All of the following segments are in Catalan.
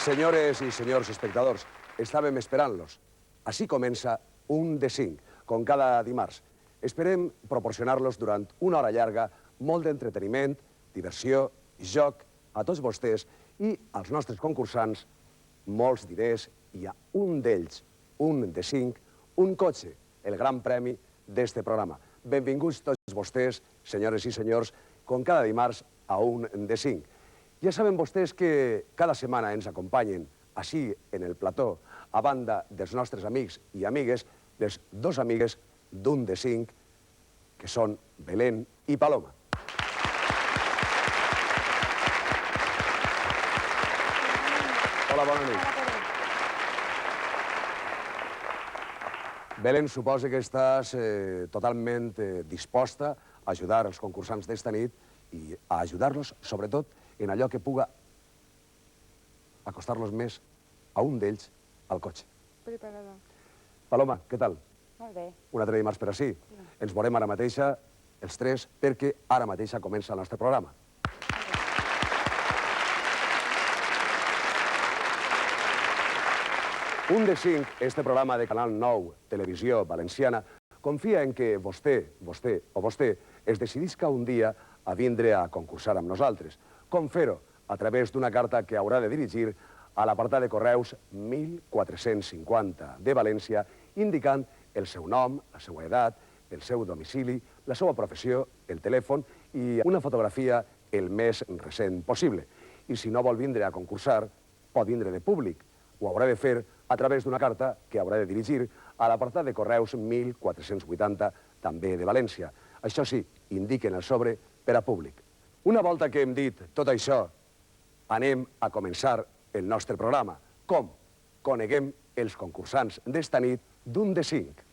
Senyores i senyors espectadors, estàvem esperant-los. Així comença un de 5, com cada dimarts. Esperem proporcionar-los durant una hora llarga molt d'entreteniment, diversió, joc a tots vostès i als nostres concursants molts diners i a un d'ells, un de 5, un cotxe, el gran premi d'este programa. Benvinguts tots vostès, senyores i senyors, com cada dimarts a un de 5. Ja saben vostès que cada setmana ens acompanyen així en el plató, a banda dels nostres amics i amigues, les dos amigues d'un de 5, que són Belén i Paloma. Hola, bona nit. Belén, suposa que estàs totalment disposta a ajudar els concursants d'esta nit i a ajudar-los, sobretot, en allò que puga acostar-los més a un d'ells al cotxe. Preparada. Paloma, què tal? Molt bé. Un altre dimarts per ací. Ens veurem ara mateixa, els tres, perquè ara mateixa comença el nostre programa. Un de 5, este programa de Canal 9, Televisió Valenciana, confia en que vostè es decidisca un dia a vindre a concursar amb nosaltres. Com fer-ho? A través d'una carta que haurà de dirigir a l'apartat de correus 1450 de València, indicant el seu nom, la seva edat, el seu domicili, la seva professió, el telèfon i una fotografia el més recent possible. I si no vol vindre a concursar, pot vindre de públic. Ho haurà de fer a través d'una carta que haurà de dirigir a l'apartat de correus 1480, també de València. Això sí, indiquen el sobre per a públic. Una volta que hem dit tot això, anem a començar el nostre programa. Com? Coneguem els concursants d'esta nit d'un de 5.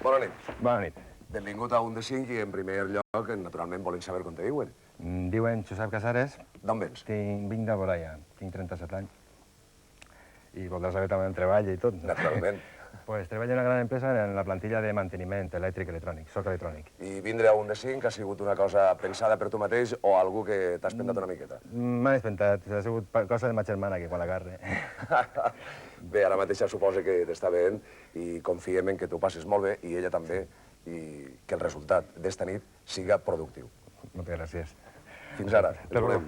Bona nit. Bona nit. Benvingut a un de 5 i en primer lloc, naturalment, volem saber com te diuen. Diuen Josep Casares. D'on vens? Vinc de Boraya, tinc 37 anys. I voldràs saber també el treball i tot. Naturalment. Pues treballo en una gran empresa en la plantilla de manteniment elèctric electrònic, soc electrònic. I vindre a un de 5 ha sigut una cosa pensada per tu mateix o algú que t'has pentat una miqueta? M'han espentat, ha sigut cosa de ma germana que quan la carre. Bé, ara mateix suposa que t'està veient i confiem en que t'ho passes molt bé i ella també i que el resultat d'esta nit siga productiu. Moltes gràcies. Fins ara. Ens veurem.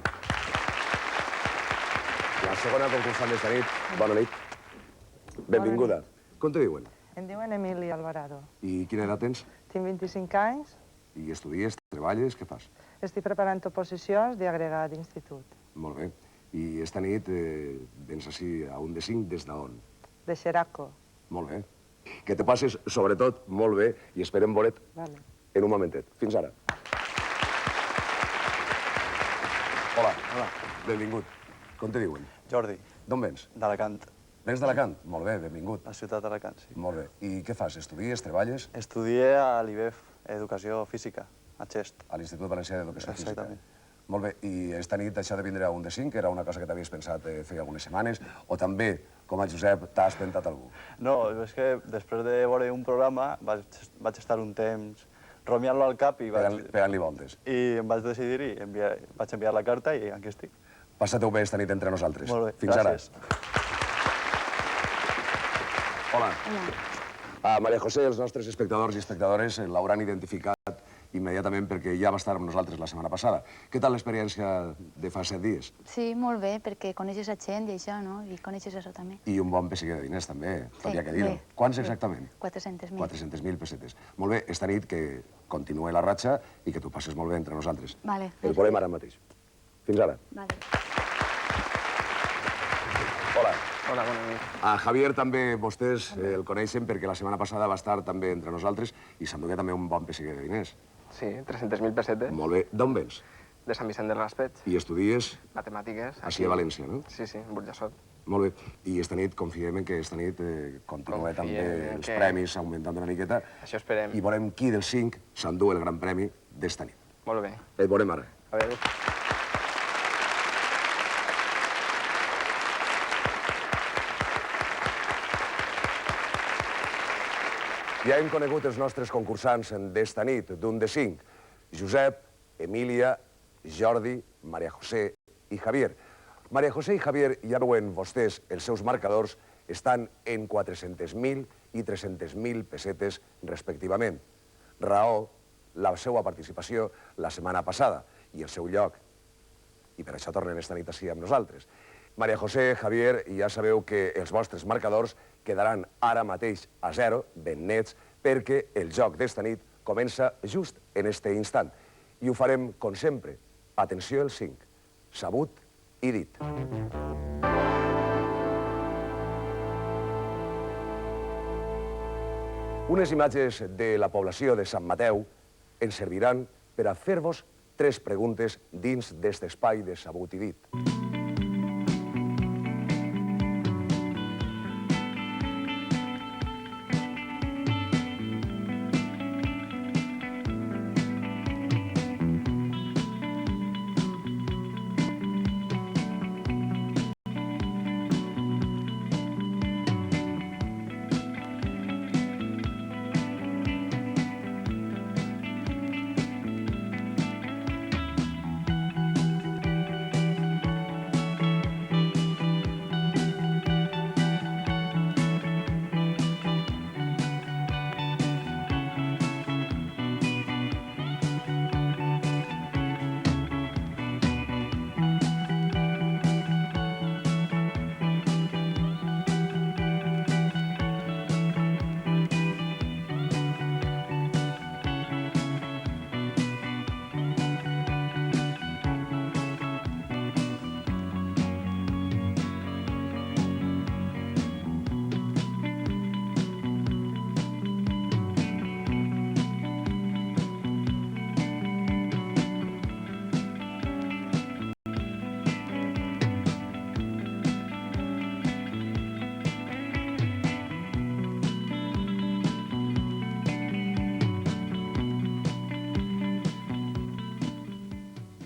La segona concursant d'esta nit, bona nit. Benvinguda. Com te diuen? Em diuen Emili Alvarado. I quina edat tens? Tinc 25 anys. I estudies, treballes, què fas? Estic preparant oposicions d'agregat d'institut. Molt bé. I esta nit vens així a un de 5 des d'on? De Xeraco. Molt bé. Que te passes, sobretot, molt bé i esperem veure't en un momentet. Fins ara. Hola. Hola. Benvingut. Com te diuen? Jordi, D'on vens? d'Alacant, Vens d'Alacant? Molt bé, benvingut. la ciutat d'Alacant, sí. Molt bé. I què fas? Estudies, treballes? Estudié a l'IBEF, Educació Física, a Xest. A l'Institut Valencià d'Educació Física. Exactament. Molt bé. I esta nit això de vindre a un de 5 era una cosa que t'havies pensat feia algunes setmanes o també, com a Josep, t'has pentat algú? No, és que després de veure un programa vaig estar un temps rumiant-lo al cap i Pegant-li voltes. em vaig decidir i vaig enviar la carta i aquí estic. Passa-t'ho bé esta nit entre nosaltres. Molt bé, Fins ara. gràcies. Hola. Maria José, els nostres espectadors i espectadores l'hauran identificat immediatament perquè ja va estar amb nosaltres la setmana passada. Què tal l'experiència de fa 7 dies? Sí, molt bé, perquè coneixes a gent i això, no? I coneixes això també. I un bon pesseguer de diners, també, tot hi ha que dir-ho. bé. Quants exactament? 400.000. 400.000 pessetes. Molt bé, esta nit que continuï la ratxa i que t'ho passes molt bé entre nosaltres. Vale. El volem ara mateix. Fins ara. Vale. Hola. Hola, bona nit. A Javier també vostès el coneixen perquè la setmana passada va estar també entre nosaltres i s'endugué també un bon pesseguer de diners. Sí, 300.000 pessetes, Molt bé. D'on vens? de Sant Vicent del Raspeig, I estudies matemàtiques... així a València, no? Sí, sí, en Burjassot. Molt bé. I esta nit, confiem en que esta nit continua també Confiem els que- premis augmentant una miqueta Això esperem. i veurem qui dels 5 s'endú el gran premi d'esta nit. Molt bé. Et veurem ara. A veure... Ja hem conegut els nostres concursants d'esta nit, d'un de 5. Josep, Emília, Jordi, Maria José i Javier. Maria José i Javier, ja veuen vostès, els seus marcadors estan en 400.000 i 300.000 pessetes respectivament. Raó la seva participació la setmana passada i el seu lloc. I per això tornen esta nit així amb nosaltres. Maria José, Javier, ja sabeu que els vostres marcadors quedaran ara mateix a 0, ben nets, perquè el joc d'esta nit comença just en este instant. I ho farem, com sempre. Atenció, el 5. Sabut i dit. Unes imatges de la població de Sant Mateu ens serviran per a fer-vos 3 preguntes dins d'este espai de sabut i dit.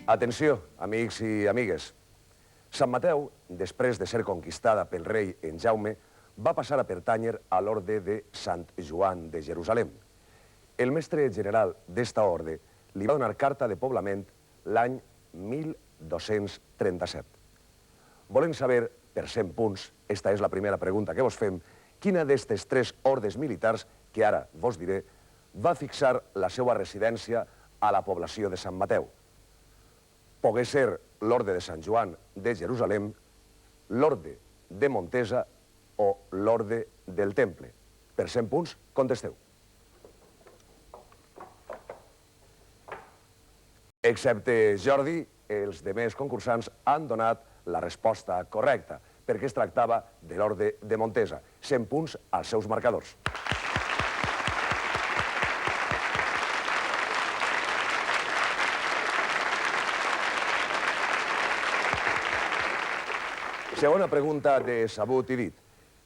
Atenció, amics i amigues. Sant Mateu, després de ser conquistada pel rei en Jaume, va passar a pertànyer a l'orde de Sant Joan de Jerusalem. El mestre general d'esta orde li va donar carta de poblament l'any 1237. Volem saber, per 100 punts, esta és la primera pregunta que vos fem, quina d'estes 3 ordes militars, que ara vos diré, va fixar la seva residència a la població de Sant Mateu. Pogué ser l'orde de Sant Joan de Jerusalem, l'orde de Montesa o l'orde del Temple. Per 100 punts, contesteu. Excepte Jordi, els demés concursants han donat la resposta correcta, perquè es tractava de l'orde de Montesa. 100 punts als seus marcadors. Segona pregunta de sabut i dit.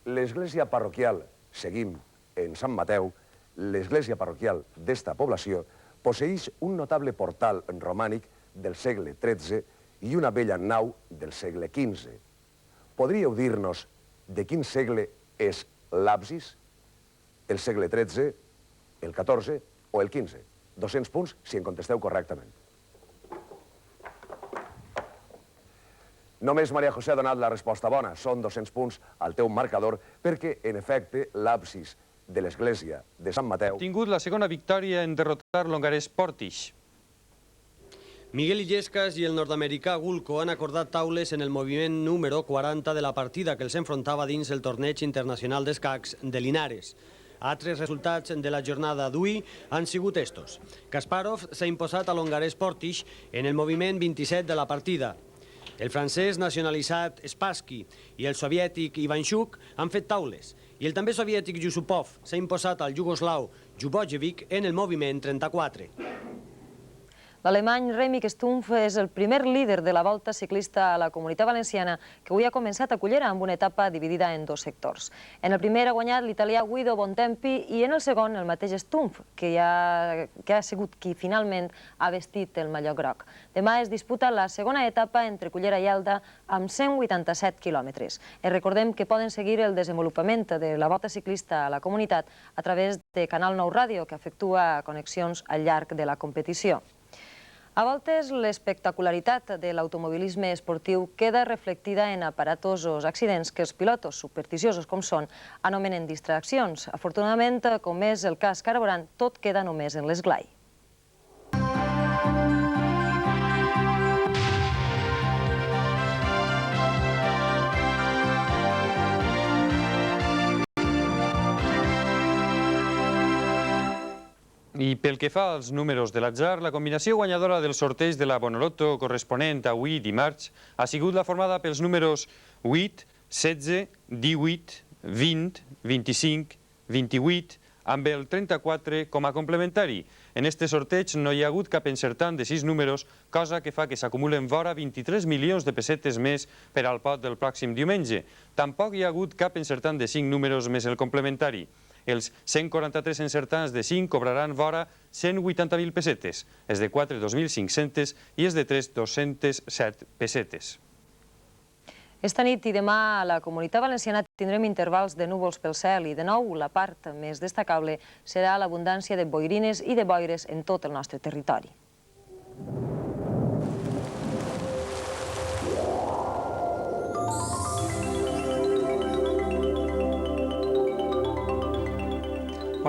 L'església parroquial, seguim en Sant Mateu, l'església parroquial d'esta població posseïx un notable portal romànic del segle XIII i una bella nau del segle XV. Podríeu dir-nos de quin segle és l'absis? El segle XIII, el XIV o el XV? 200 punts si en contesteu correctament. Només Maria José ha donat la resposta bona. Són 200 punts al teu marcador perquè, en efecte, l'absis de l'església de Sant Mateu... Ha tingut la segona victòria en derrotar l'hongarès Portis. Miguel Illescas i el nord-americà Gulko han acordat taules en el moviment número 40 de la partida que els enfrontava dins el torneig internacional d'escacs de Linares. Altres resultats de la jornada d'avui han sigut estos. Kasparov s'ha imposat a l'hongarès Portis en el moviment 27 de la partida. El francès nacionalitzat Spassky i el soviètic Ivanchuk han fet taules i el també soviètic Yusupov s'ha imposat al jugoslau Jubojevic en el moviment 34. L'alemany Remig Stumpf és el primer líder de la Volta Ciclista a la Comunitat Valenciana que avui ha començat a Cullera amb una etapa dividida en dos sectors. En el primer ha guanyat l'italià Guido Bontempi i en el segon el mateix Stumpf, que ha sigut qui finalment ha vestit el mallot groc. Demà es disputa la segona etapa entre Cullera i Elda amb 187 quilòmetres. Recordem que poden seguir el desenvolupament de la Volta Ciclista a la comunitat a través de Canal 9 Ràdio, que efectua connexions al llarg de la competició. A voltes, l'espectacularitat de l'automobilisme esportiu queda reflectida en aparatosos accidents que els pilotos, supersticiosos com són, anomenen distraccions. Afortunadament, com és el cas Carburant, tot queda només en l'esglai. I pel que fa als números de l'atzar, la combinació guanyadora del sorteig de la Bonoloto corresponent a avui dimarts ha sigut la formada pels números 8, 16, 18, 20, 25, 28, amb el 34 com a complementari. En este sorteig no hi ha hagut cap encertant de 6 números, cosa que fa que s'acumulen vora 23 milions de pessetes més per al pot del pròxim diumenge. Tampoc hi ha hagut cap encertant de 5 números més el complementari. Els 143 encertants de 5 cobraran vora 180.000 pessetes, els de 4 2.500 i els de 3 207 pessetes. Esta nit i demà a la Comunitat Valenciana tindrem intervals de núvols pel cel i, de nou, la part més destacable serà l'abundància de boirines i de boires en tot el nostre territori.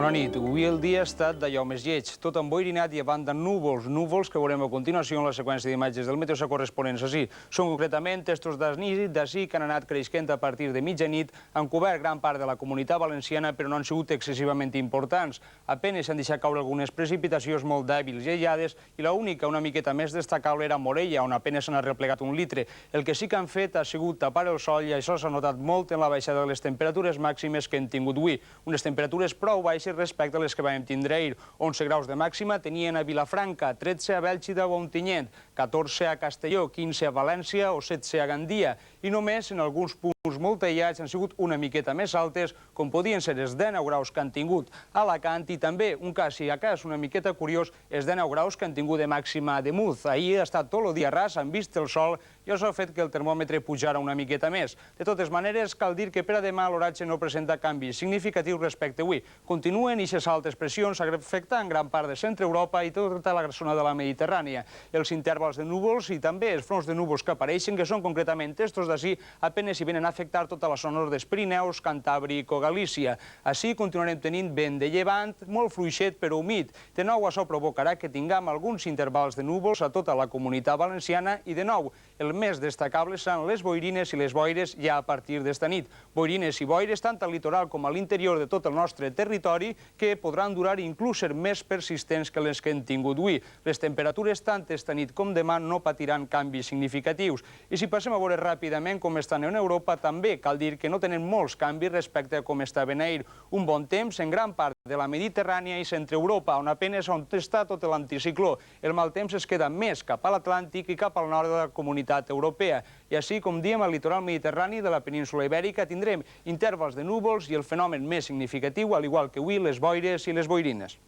Bona nit. Avui el dia ha estat d'allò més lleig, tot emboirinat i avant de núvols que veurem a continuació en la seqüència d'imatges del meteo corresponents així. Són concretament estos d'ací que han anat creixent a partir de mitjanit, han cobert gran part de la Comunitat Valenciana, però no han sigut excessivament importants. Apenes s'han deixat caure algunes precipitacions molt dèbils i aïllades i l'única una miqueta més destacable era Morella, on apenes s'han replegat 1 litre. El que sí que han fet ha sigut tapar el sol i això s'ha notat molt en la baixada de les temperatures màximes que hem tingut avui. Unes temperatures prou baixes respecte a les que vam tindre ahir. 11 graus de màxima tenien a Vilafranca, 13 a Bèlgida o Ontinyent, 14 a Castelló, 15 a València o 16 a Gandia. I només en alguns punts molt aïllats han sigut una miqueta més altes, com podien ser els 19 graus que han tingut a Alacant i també, un cas i a cas una miqueta curiós, els 19 graus que han tingut de màxima a Demuz. Ahir ha estat tot el dia ras, han vist el sol i això ha fet que el termòmetre pujara una miqueta més. De totes maneres, cal dir que per a demà l'oratge no presenta canvis significatius respecte a avui. Continuen aquestes altes pressions afectant gran part de centre Europa i tota la zona de la Mediterrània. Els intervals de núvols i també els fronts de núvols que apareixen, que són concretament estos d'ací, apenes hi venen a afectar tota la zona dels Pirineus, Cantàbric o Galícia. Així continuarem tenint vent de llevant, molt fluixet però humit. De nou això provocarà que tinguem alguns intervals de núvols a tota la Comunitat Valenciana i de nou el més destacable seran les boirines i les boires ja a partir d'esta nit. Boirines i boires tant al litoral com a l'interior de tot el nostre territori que podran durar i inclús ser més persistents que les que hem tingut avui. Les temperatures tant esta nit com demà no patiran canvis significatius. I si passem a veure ràpidament com estan en Europa, també cal dir que no tenen molts canvis respecte a com estaven ahir. Un bon temps en gran part de la Mediterrània i centre Europa, on apenes on està tot l'anticicló. El mal temps es queda més cap a l'Atlàntic i cap al nord de la Comunitat Europea. I així, com diem, al litoral mediterrani de la península Ibèrica tindrem intervals de núvols i el fenomen més significatiu, al igual que avui, les boires i les boirines.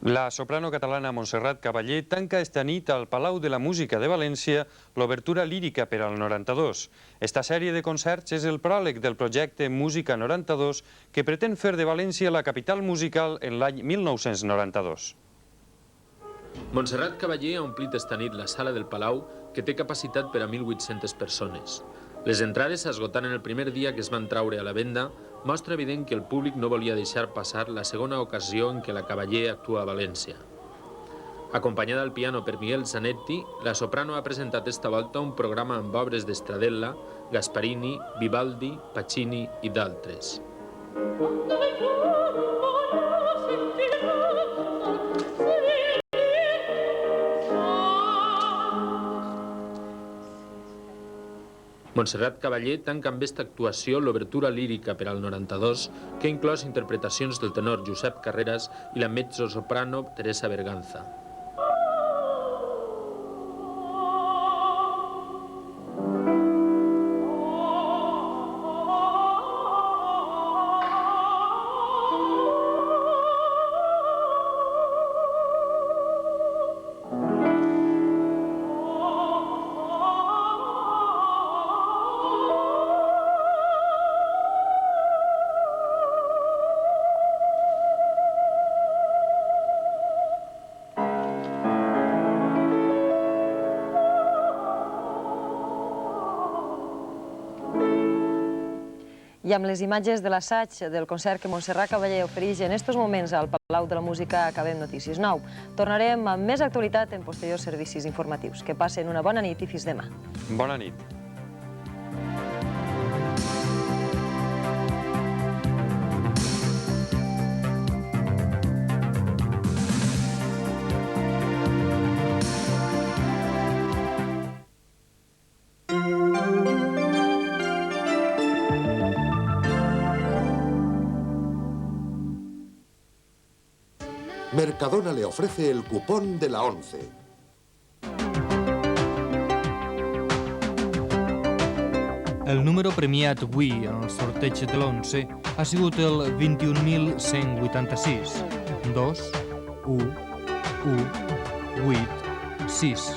La soprano catalana Montserrat Caballé tanca esta nit al Palau de la Música de València l'obertura lírica per al 92. Esta sèrie de concerts és el pròleg del projecte Música 92 que pretén fer de València la capital musical en l'any 1992. Montserrat Caballé ha omplit esta nit la sala del Palau, que té capacitat per a 1.800 persones. Les entrades s'esgotant en el primer dia que es van traure a la venda, mostra evident que el públic no volia deixar passar la segona ocasió en què la Caballé actua a València. Acompanyada al piano per Miguel Zanetti, la soprano ha presentat esta volta un programa amb obres d'Estradella, Gasparini, Vivaldi, Pacini i d'altres. Montserrat Caballé tanca amb esta actuació l'obertura lírica per al 92, que ha inclòs interpretacions del tenor Josep Carreras i la mezzosoprano Teresa Berganza. I amb les imatges de l'assaig del concert que Montserrat Cavaller ofereix en estos moments al Palau de la Música acabem Notícies 9. Tornarem amb més actualitat en posteriors servicis informatius. Que passen una bona nit i fins demà. Bona nit. Mercadona le ofrece el cupón de la 11. El número premiat avui en el sorteig de l'11 ha sigut el 21.186. 2, 1, 1, 8, 6.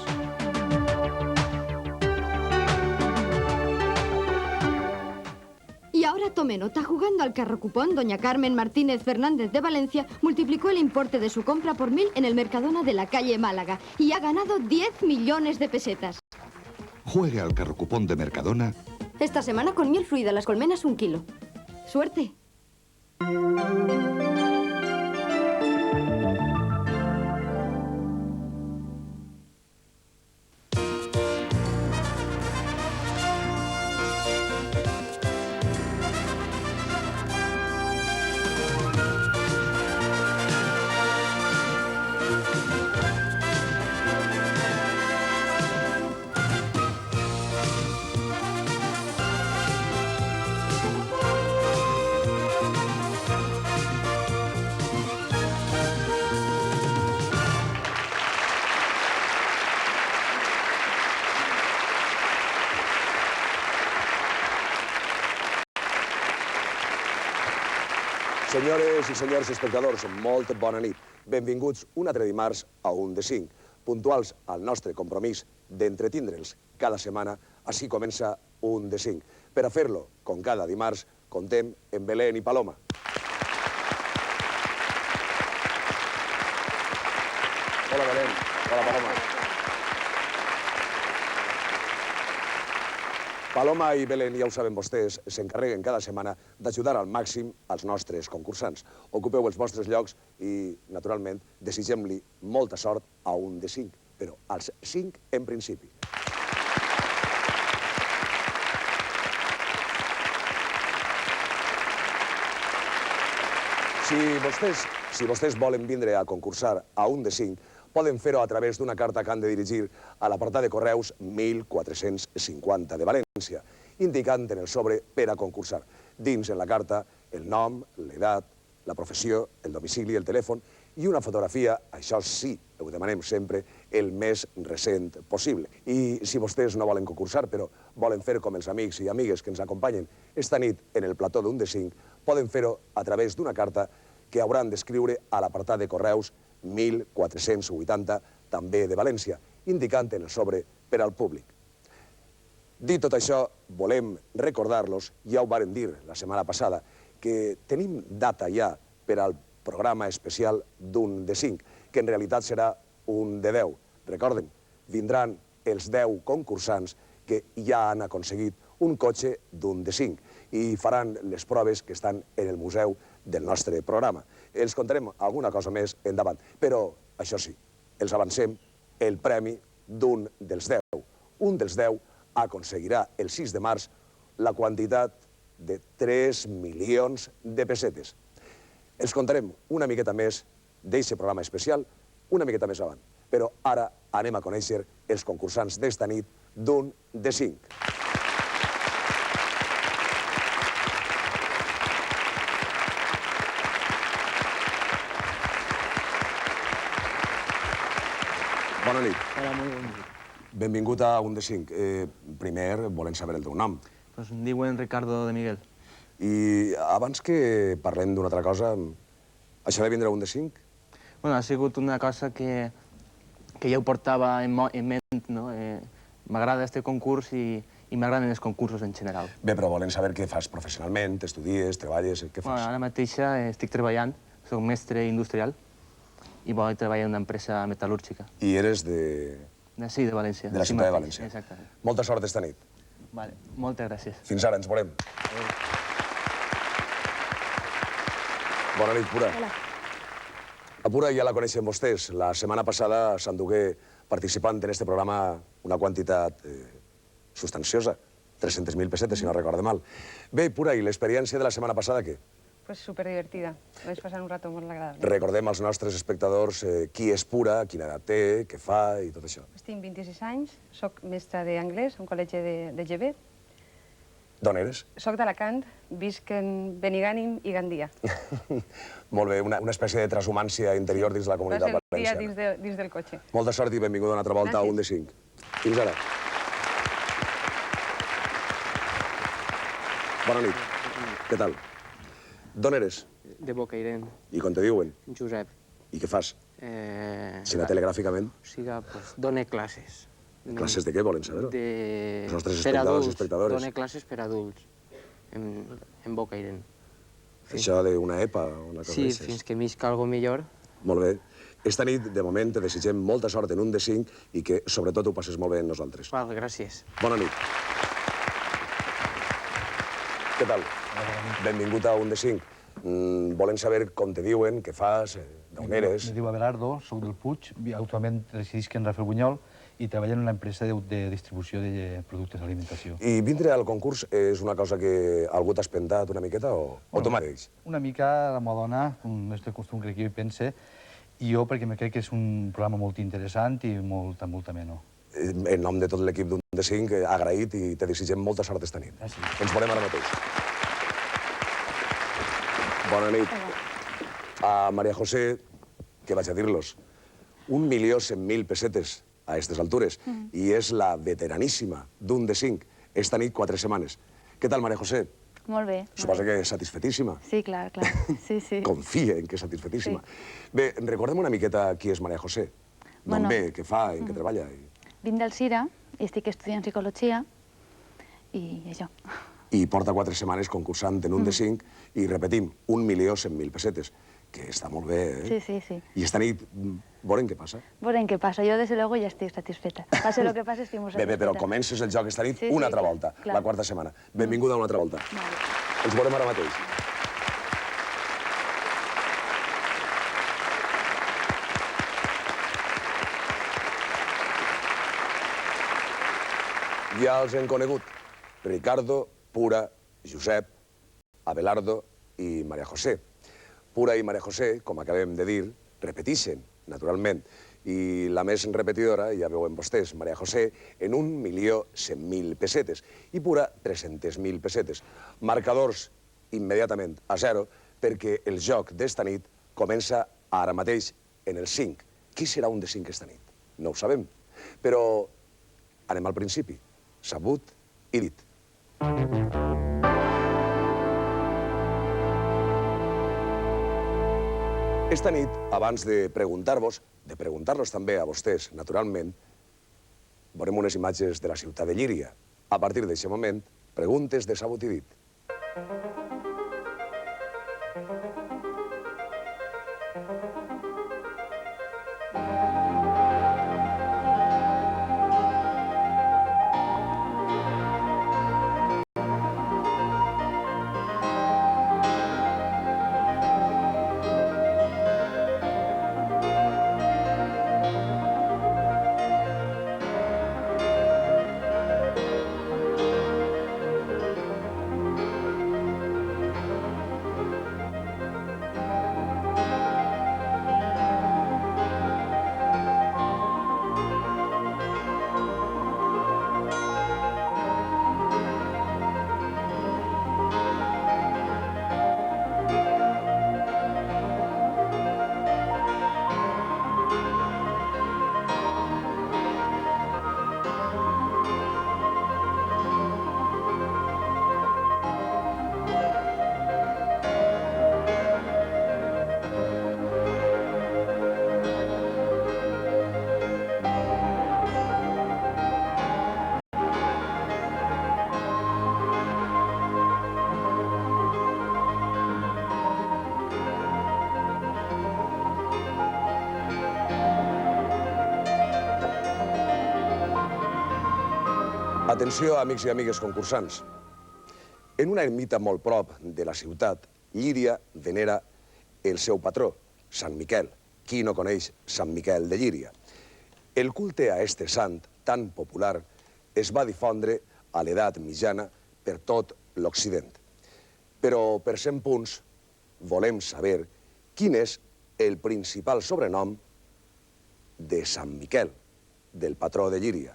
Y ahora tome nota, jugando al carrocupón, doña Carmen Martínez Fernández de Valencia multiplicó el importe de su compra por 1000 en el Mercadona de la calle Málaga y ha ganado 10 millones de pesetas. Juegue al carrocupón de Mercadona. Esta semana con miel fluida, las colmenas 1 kilo. ¡Suerte! Senyores i senyors espectadors, molt bona nit. Benvinguts un altre dimarts a 1 de 5, puntuals al nostre compromís d'entretindre'ls cada setmana. Així comença 1 de 5. Per a fer-lo, com cada dimarts, contem amb Belén i Paloma. Hola, Belén. Hola, Paloma. Paloma i Belén, ja ho saben vostès, s'encarreguen cada setmana d'ajudar al màxim als nostres concursants. Ocupeu els vostres llocs i, naturalment, desitgem-li molta sort a 1 de 5, però als 5 en principi. Si vostès volen vindre a concursar a 1 de 5, poden fer-ho a través d'una carta que han de dirigir a l'apartat de correus 1450 de València, indicant en el sobre per a concursar. Dins en la carta el nom, l'edat, la professió, el domicili, el telèfon i una fotografia, això sí, ho demanem sempre, el més recent possible. I si vostès no volen concursar, però volen fer com els amics i amigues que ens acompanyen esta nit en el plató d'1 de 5, poden fer-ho a través d'una carta que hauran d'escriure a l'apartat de correus 1480, també de València, indicant en el sobre per al públic. Dit tot això, volem recordar-los, ja ho varen dir la setmana passada, que tenim data ja per al programa especial d'1 de 5, que en realitat serà 1 de 10. Recorden, vindran els 10 concursants que ja han aconseguit un cotxe d'1 de 5 i faran les proves que estan en el museu del nostre programa. Els contarem alguna cosa més endavant, però, això sí, els avancem el premi d'un dels 10. Un dels 10 aconseguirà el 6 de març la quantitat de 3 milions de pessetes. Els contarem una miqueta més d'eixe programa especial, una miqueta més avant. Però ara anem a conèixer els concursants d'esta nit d'1 de 5. Bona nit. Hola, molt bona nit. Benvingut a 1 de 5. Primer, volem saber el teu nom. Pues em diuen Ricardo de Miguel. I abans que parlem d'una altra cosa, això de vindre a 1 de 5? Bueno, ha sigut una cosa que ja ho portava en ment, no? M'agrada este concurs i m'agraden els concursos en general. Bé, però volem saber què fas professionalment, estudies, treballes, què fas? Ara mateix estic treballant, soc mestre industrial i vull treballar en una empresa metal·lúrgica. I eres de... Sí, de València. De la ciutat de València. Exactament. Molta sort esta nit. Vale, moltes gràcies. Fins ara, ens veurem. Bona nit, Pura. A Pura ja la coneixen vostès. La setmana passada s'endugué participant en este programa una quantitat substanciosa, 300.000 pessetes, si no recordo mal. Bé, Pura, i l'experiència de la setmana passada, què? Pues superdivertida. Vaig passar un rato molt agradable. Recordem als nostres espectadors qui és Pura, quina edat té, què fa i tot això. Tinc 26 anys, soc mestra d'anglès a un col·legi de GB. D'on eres? Soc d'Alacant, visc en Benigànim i Gandia. Molt bé, una espècie de transhumància interior dins la comunitat valenciana. Dins del cotxe. Molta sort i benvinguda una altra volta a 1 de 5. Fins ara. Bona nit. Què tal? D'on eres? De Bocairent. I com te diuen? Josep. I què fas? Si no telegràficament? O sigui, pues, dono classes. Classes de què volen saber-ho? Els nostres Per espectadors i adults. espectadores. Dono classes per adults. En Bocairent. Això d'una EPA o una cosa Sí, d'aixes? fins que m'isca algo millor. Molt bé. Esta nit, de moment, te desitgem molta sort en 1 de 5 i que, sobretot, ho passes molt bé amb nosaltres. Val, gràcies. Bona nit. Què tal? Benvingut a 1 de 5. Volen saber com te diuen, què fas, d'on eres. Me diu Abelardo, soc del Puig, actualment residisc en Rafael Bunyol i treballo en una empresa de distribució de productes d'alimentació. I vindre al concurs és una cosa que algú t'ha espentat una miqueta o tu mateix? Una mica la meva dona, un mestre costum crec que jo hi pense, i jo perquè crec que és un programa molt interessant i molt ameno. En nom de tot l'equip d'1 de 5, agraït i te desitgem molta sort esta nit. Gràcies. Ens veurem ara mateix. Bona nit. A María José, què vaig a dir-los? 1.100.000 pessetes a aquestes altures i és la veteraníssima d'1 de 5. Esta nit 4 setmanes. Què tal, María José? Molt bé. Suposa que és satisfetíssima. Sí, clar, clar. Sí, sí. Confia en que és satisfetíssima. Bé, recordem una miqueta qui és María José. D'on ve, què fa, en què treballa? Vinc del Cira i estic estudiant psicologia i això. I porta 4 setmanes concursant en 1 de 5 i repetim, 1.100.000 pessetes, que està molt bé, eh? Sí, sí, sí. I esta nit, veurem què passa. Veurem què passa. Jo, des de luego, ja estic satisfeta. Pase lo que pase, estic molt satisfeta. Bé, però comences el joc esta nit una altra volta, la 4a setmana. Benvinguda una altra volta. Ens veurem ara mateix. Ja els hem conegut. Ricardo, Pura, Josep, Abelardo i María José. Pura i María José, com acabem de dir, repeteixen, naturalment. I la més repetidora, ja veuen vostès, María José, en 1.100.000 pessetes. I Pura, 300.000 pessetes. Marcadors immediatament a 0, perquè el joc d'esta nit comença ara mateix en el 5. Qui serà 1 de 5 esta nit? No ho sabem. Però anem al principi. Sabut i dit. Esta nit, abans de preguntar-vos, de preguntar-los també a vostès, naturalment, veurem unes imatges de la ciutat de Llíria. A partir d'aquest moment, preguntes de Sabut i dit. Atenció, amics i amigues concursants. En una ermita molt prop de la ciutat, Llíria venera el seu patró, Sant Miquel. Qui no coneix Sant Miquel de Llíria? El culte a este sant tan popular es va difondre a l'edat mitjana per tot l'Occident. Però per 100 punts volem saber quin és el principal sobrenom de Sant Miquel, del patró de Llíria.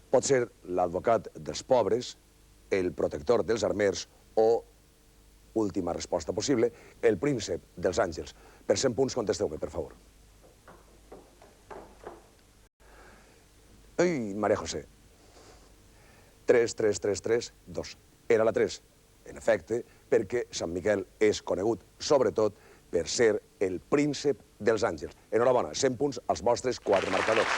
Pot ser l'advocat dels pobres, el protector dels armers o, última resposta possible, el príncep dels àngels. Per 100 punts contesteu-me, per favor. Ai, María José. 3, 3, 3, 3, 2. Era la 3. En efecte, perquè Sant Miquel és conegut, sobretot, per ser el príncep dels àngels. Enhorabona, 100 punts als vostres 4 marcadors.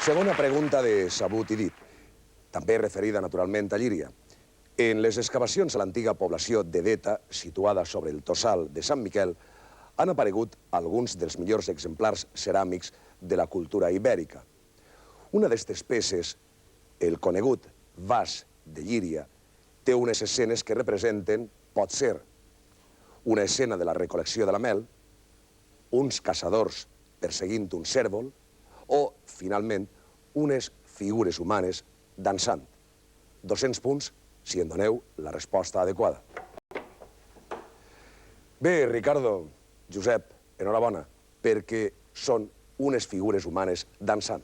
Segona pregunta de sabut i dit, també referida naturalment a Llíria. En les excavacions a l'antiga població de Deta, situada sobre el tossal de Sant Miquel, han aparegut alguns dels millors exemplars ceràmics de la cultura ibèrica. Una d'aquestes peces, el conegut vas de Llíria, té unes escenes que representen, pot ser, una escena de la recol·lecció de la mel, uns caçadors perseguint un cèrvol, o, finalment, unes figures humanes dansant. 200 punts si en doneu la resposta adequada. Bé, Ricardo, Josep, enhorabona, perquè són unes figures humanes dansant.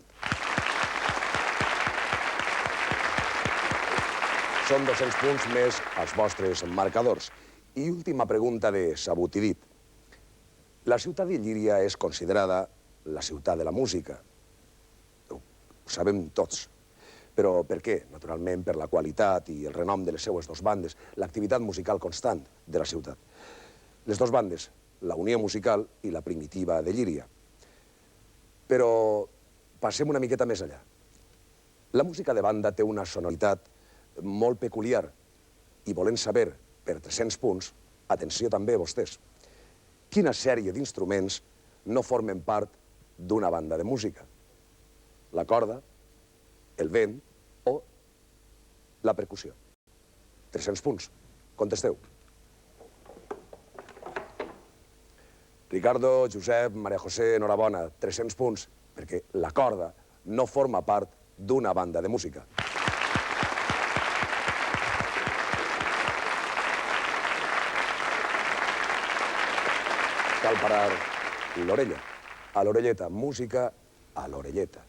Són 200 punts més als vostres marcadors. I última pregunta de sabut i dit. La ciutat de Llíria és considerada la ciutat de la música. Ho sabem tots. Però per què? Naturalment per la qualitat i el renom de les seues dues bandes, l'activitat musical constant de la ciutat. Les dues bandes, la Unió Musical i la Primitiva de Llíria. Però passem una miqueta més allà. La música de banda té una sonoritat molt peculiar i volem saber, per 300 punts, atenció també vostès, quina sèrie d'instruments no formen part d'una banda de música? La corda, el vent o la percussió. 300 punts. Contesteu. Ricardo, Josep, María José, enhorabona, 300 punts, perquè la corda no forma part d'una banda de música. Cal parar l'orella. A l'orelleta, música a l'orelleta.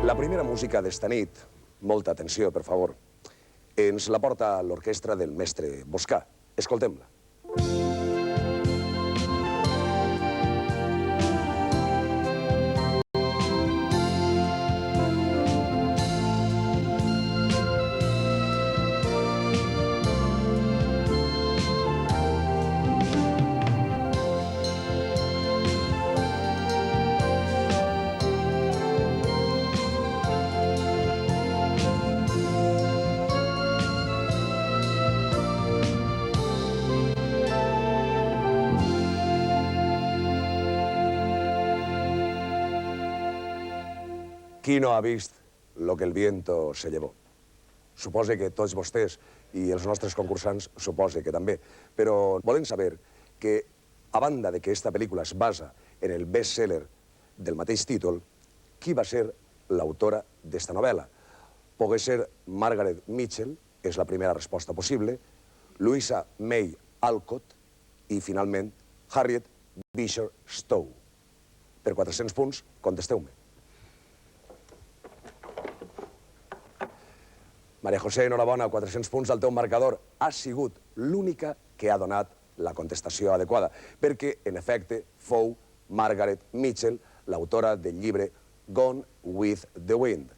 La primera música d'esta nit, molta atenció, per favor, ens la porta l'orquestra del mestre Boscà. Escoltem-la. Qui no ha vist lo que el viento se llevó? Suposo que tots vostès i els nostres concursants suposo que també. Però volem saber que, a banda de que aquesta pel·lícula es basa en el best-seller del mateix títol, qui va ser l'autora d'esta novel·la? Pogué ser Margaret Mitchell, és la primera resposta possible, Louisa May Alcott i, finalment, Harriet Beecher Stowe. Per 400 punts, contesteu-me. María José, enhorabona, 400 punts al teu marcador. Ha sigut l'única que ha donat la contestació adequada, perquè, en efecte, fou Margaret Mitchell, l'autora del llibre Gone with the Wind.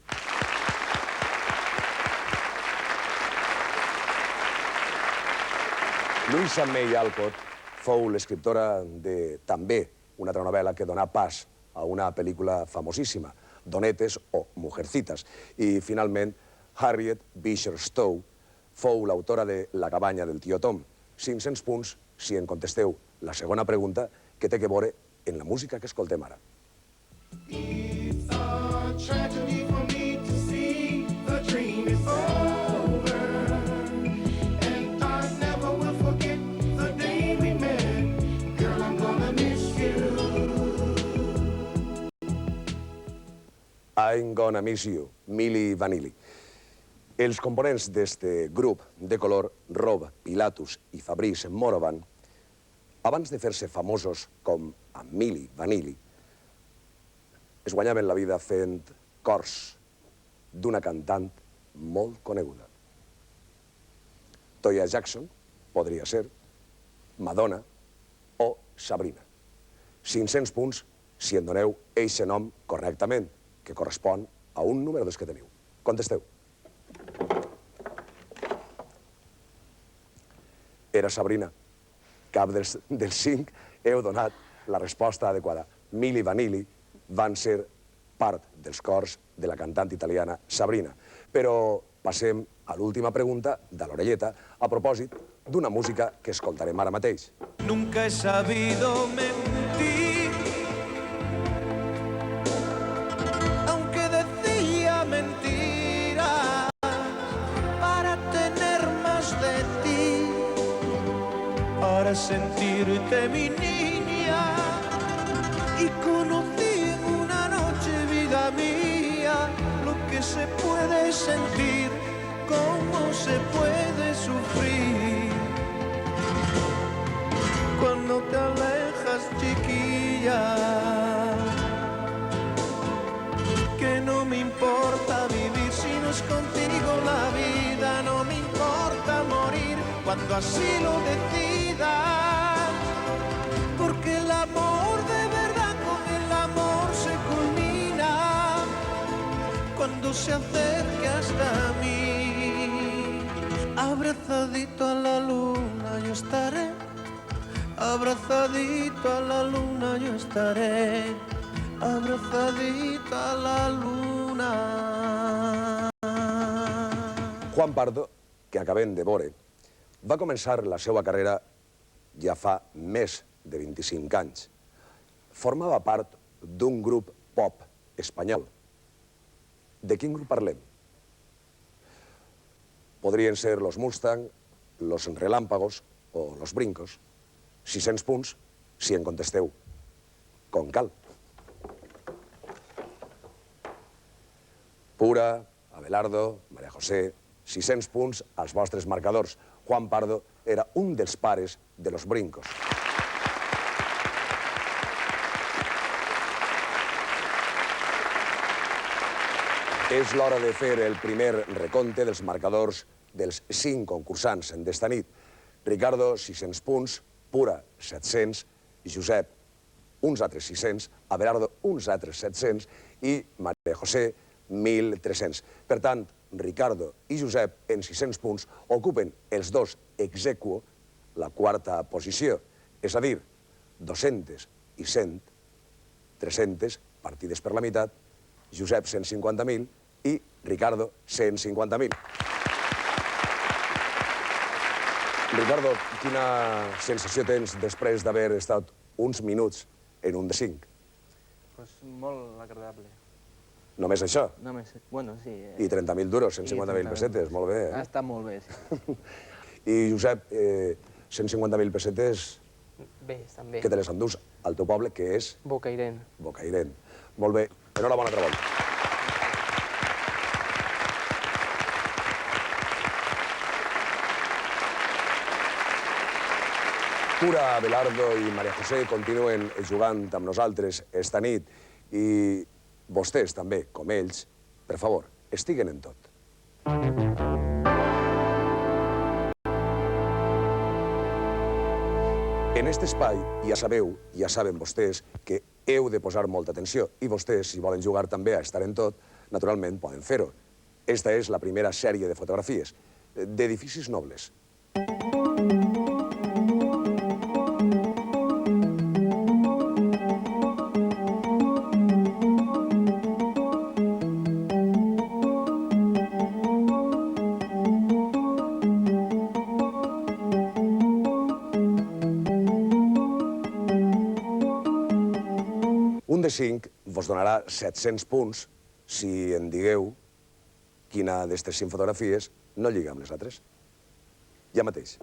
Louisa May Alcott fou l'escriptora de també una altra novel·la que donà pas a una pel·lícula famosíssima, Donetes o Mujercitas. I, finalment, Harriet Beecher Stowe fou l'autora de La cabanya del tio Tom. 500 punts si en contesteu la segona pregunta, que té que veure en la música que escoltem ara. It's a tragedy for me to see the dream is over, and I never will forget the day we met. Girl, I'm gonna miss you. I'm Gonna Miss You, Milli Vanilli. Els components d'este grup de color, Rob Pilatus i Fabrice Morvan, abans de fer-se famosos com a Milli Vanilli, es guanyaven la vida fent cors d'una cantant molt coneguda. Toya Jackson, podria ser, Madonna o Sabrina. 500 punts si en doneu eixe nom correctament, que correspon a un número dels que teniu. Contesteu. Era Sabrina. Cap dels 5 heu donat la resposta adequada. Milli Vanilli van ser part dels cors de la cantant italiana Sabrina. Però passem a l'última pregunta de l'orelleta a propòsit d'una música que escoltarem ara mateix. Nunca he sabido mentir, aunque decía mentiras para tener más de ti, para sentirte mi niña, y conocí en una noche, vida mía, lo que se puede sentir, cómo se puede sufrir cuando te alejas, chiquilla. Que no me importa vivir si no es contigo la vida, no me importa morir cuando así lo decida, porque el amor de verdad con el amor se culmina cuando se acerque hasta mí. Abrazadito a la luna yo estaré, abrazadito a la luna yo estaré, abrazadito a la luna. Juan Pardo, que acabem de veure, va començar la seva carrera ja fa més de 25 anys. Formava part d'un grup pop espanyol. De quin grup parlem? Podrien ser los Mustang, los Relámpagos o los Brincos. 600 punts si en contesteu com cal. Pura, Abelardo, María José, 600 punts als vostres marcadors. Juan Pardo era un dels pares de los Brincos. És l'hora de fer el primer recompte dels marcadors dels 5 concursants d'esta nit. Ricardo, 600 punts, Pura, 700, Josep, uns altres 600, Abelardo, uns altres 700 i María José, 1.300. Per tant, Ricardo i Josep, en 600 punts, ocupen els dos ex aequo la quarta posició. És a dir, 200 i 100, 300 partides per la meitat, Josep 150.000 i Ricardo 150.000. Ricardo, quina sensació tens després d'haver estat uns minuts en un de 5? Pues molt agradable. Només això? Només, bueno, sí. I 30.000 duros, 150.000 pessetes, molt bé. Ha estat molt bé, sí. I Josep, 150.000 pessetes, Bé, estan bé. que te les endús al teu poble, que és? Bocairent. Bocairent. Molt bé. Enhorabona, altra volta. Pura, Abelardo i María José continuen jugant amb nosaltres esta nit i vostès també, com ells, per favor, estiguen en tot. En aquest espai ja sabeu, ja saben vostès, que heu de posar molta atenció i vostès, si volen jugar també a estar en tot, naturalment poden fer-ho. Esta és la primera sèrie de fotografies d'edificis nobles. Un Un de 5 vos donarà 700 punts si en digueu quina d'aquestes 5 fotografies no lliga amb les altres. Ja mateix.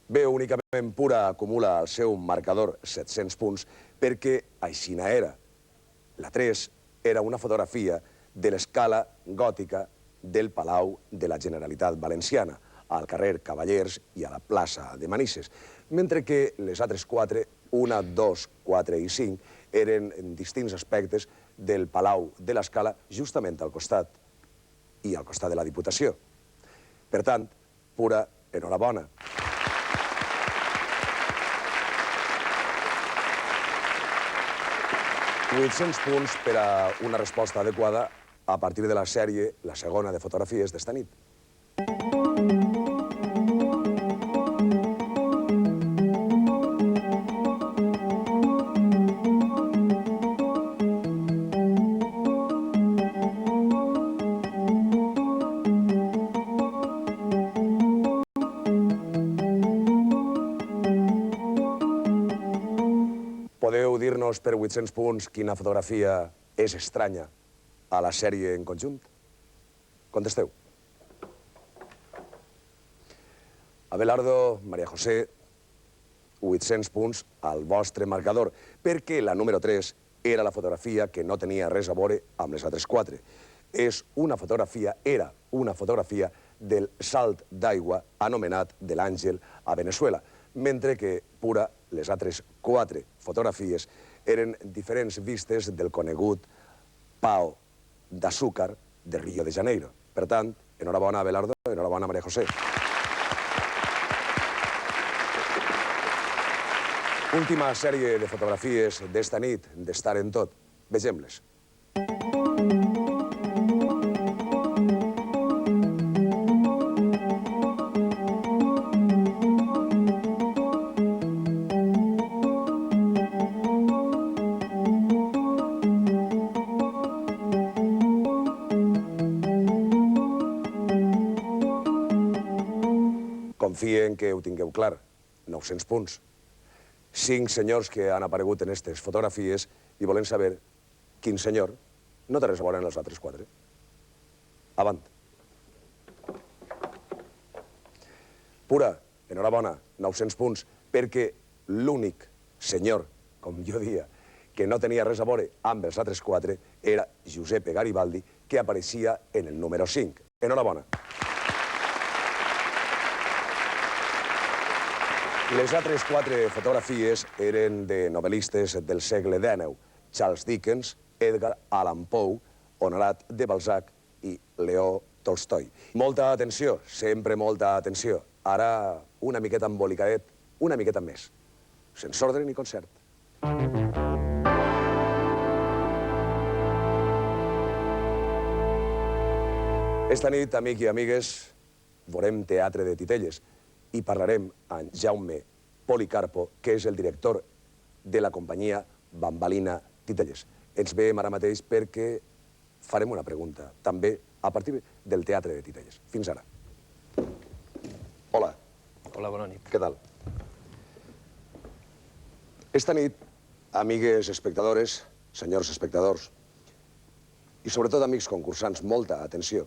Bé, únicament Pura acumula al seu marcador 700 punts perquè aixina era. La 3 era una fotografia de l'escala gòtica del Palau de la Generalitat Valenciana, al carrer Cavallers i a la plaça de Manises, mentre que les altres 4, 1, 2, 4 i 5, eren en distints aspectes del Palau de l'Escala, justament al costat, i al costat de la Diputació. Per tant, Pura, enhorabona. $800 punts per a una resposta adequada a partir de la sèrie, la segona de fotografies d'esta nit. Podeu dir-nos per 800 punts quina fotografia és estranya a la sèrie en conjunt? Contesteu. Abelardo, María José, 800 punts al vostre marcador, perquè la número 3 era la fotografia que no tenia res a veure amb les altres 4. És una fotografia, era una fotografia del salt d'aigua anomenat de l'Àngel a Venezuela, mentre que Pura, les altres 4 fotografies eren diferents vistes del conegut pao d'azúcar de Rio de Janeiro. Per tant, enhorabona Abelardo, enhorabona María José. Última sèrie de fotografies d'esta nit, d'Estar en Tot. Vegem-les. Confien que ho tingueu clar. 900 punts. 5 senyors que han aparegut en aquestes fotografies i volen saber quin senyor no té res a veure amb els altres 4. Avant. Pura, enhorabona, 900 punts, perquè l'únic senyor, com jo dia, que no tenia res a veure amb els altres 4 era Giuseppe Garibaldi, que apareixia en el número 5. Enhorabona. Les altres 4 fotografies eren de novel·listes del segle XIX, Charles Dickens, Edgar Allan Poe, Honorat de Balzac i Leo Tolstoi. Molta atenció, sempre molta atenció. Ara una miqueta embolicadet, una miqueta més. Sense ordre ni concert. Esta nit, amics i amigues, veurem teatre de titelles i parlarem amb Jaume Policarpo, que és el director de la companyia Bambalina Titelles. Ens veiem ara mateix perquè farem una pregunta, també a partir del teatre de titelles. Fins ara. Hola. Hola, bona nit. Què tal? Esta nit, amigues espectadores, senyors espectadors, i sobretot amics concursants, molta atenció.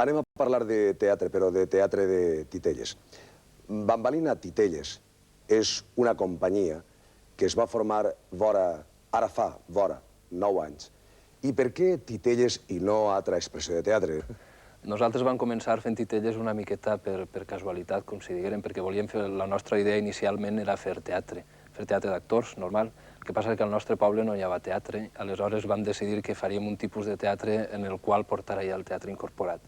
Anem a parlar de teatre, però de teatre de titelles. Bambalina Titelles és una companyia que es va formar ara fa 9 anys. I per què titelles i no altra expressió de teatre? Nosaltres vam començar fent titelles una miqueta per casualitat, com si diguérem, perquè volíem fer... La nostra idea inicialment era fer teatre d'actors, normal. El que passa és que al nostre poble no hi havia teatre, aleshores vam decidir que faríem un tipus de teatre en el qual portaria el teatre incorporat.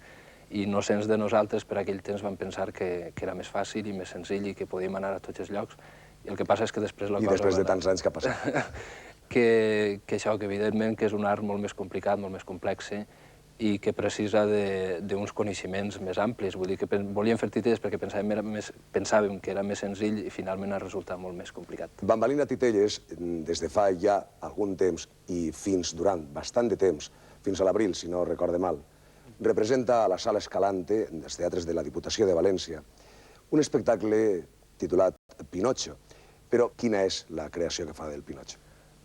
I innocents de nosaltres, per aquell temps, vam pensar que era més fàcil i més senzill i que podíem anar a tots els llocs. I el que passa és que després la cosa... I després de tants anys que ha passat. Que això, que evidentment que és un art molt més complicat, molt més complex, i que precisa d'uns coneixements més amplis. Vull dir que volíem fer titelles perquè pensàvem que era més senzill i finalment ha resultat molt més complicat. Bambalina Titelles, des de fa ja algun temps i fins durant bastant de temps, fins a l'abril, si no recorde mal, representa a la Sala Escalante dels Teatres de la Diputació de València un espectacle titulat Pinocho, Però quina és la creació que fa del Pinocho?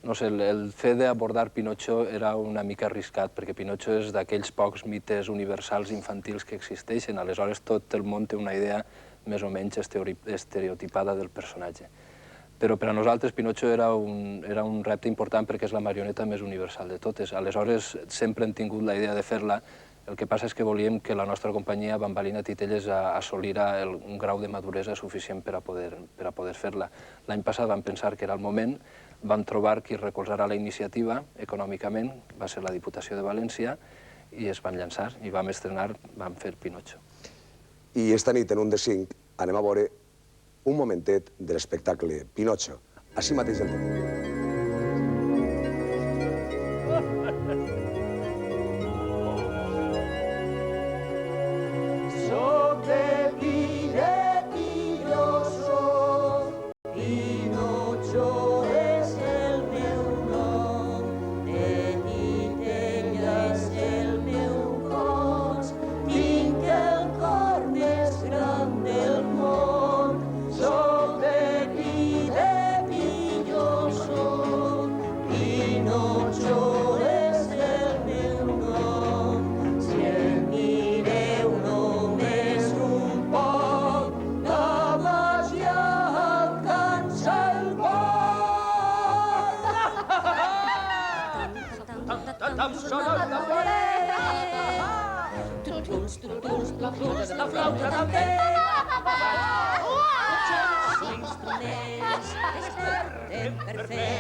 No sé, el fet d'abordar Pinocho era una mica arriscat, perquè Pinocho és d'aquells pocs mites universals infantils que existeixen, aleshores tot el món té una idea més o menys estereotipada del personatge. Però per a nosaltres Pinocho era un repte important perquè és la marioneta més universal de totes, aleshores sempre hem tingut la idea de fer-la. El que passa és que volíem que la nostra companyia, Bambalina Titelles, assolira un grau de maduresa suficient per a poder fer-la. L'any passat vam pensar que era el moment, vam trobar qui recolzarà la iniciativa econòmicament, va ser la Diputació de València, i es van llançar i vam estrenar, vam fer Pinocho. I esta nit, en un de 5, anem a veure un momentet de l'espectacle Pinocho. Així mateix el tenim. La flauta també. Instruments despertem per fer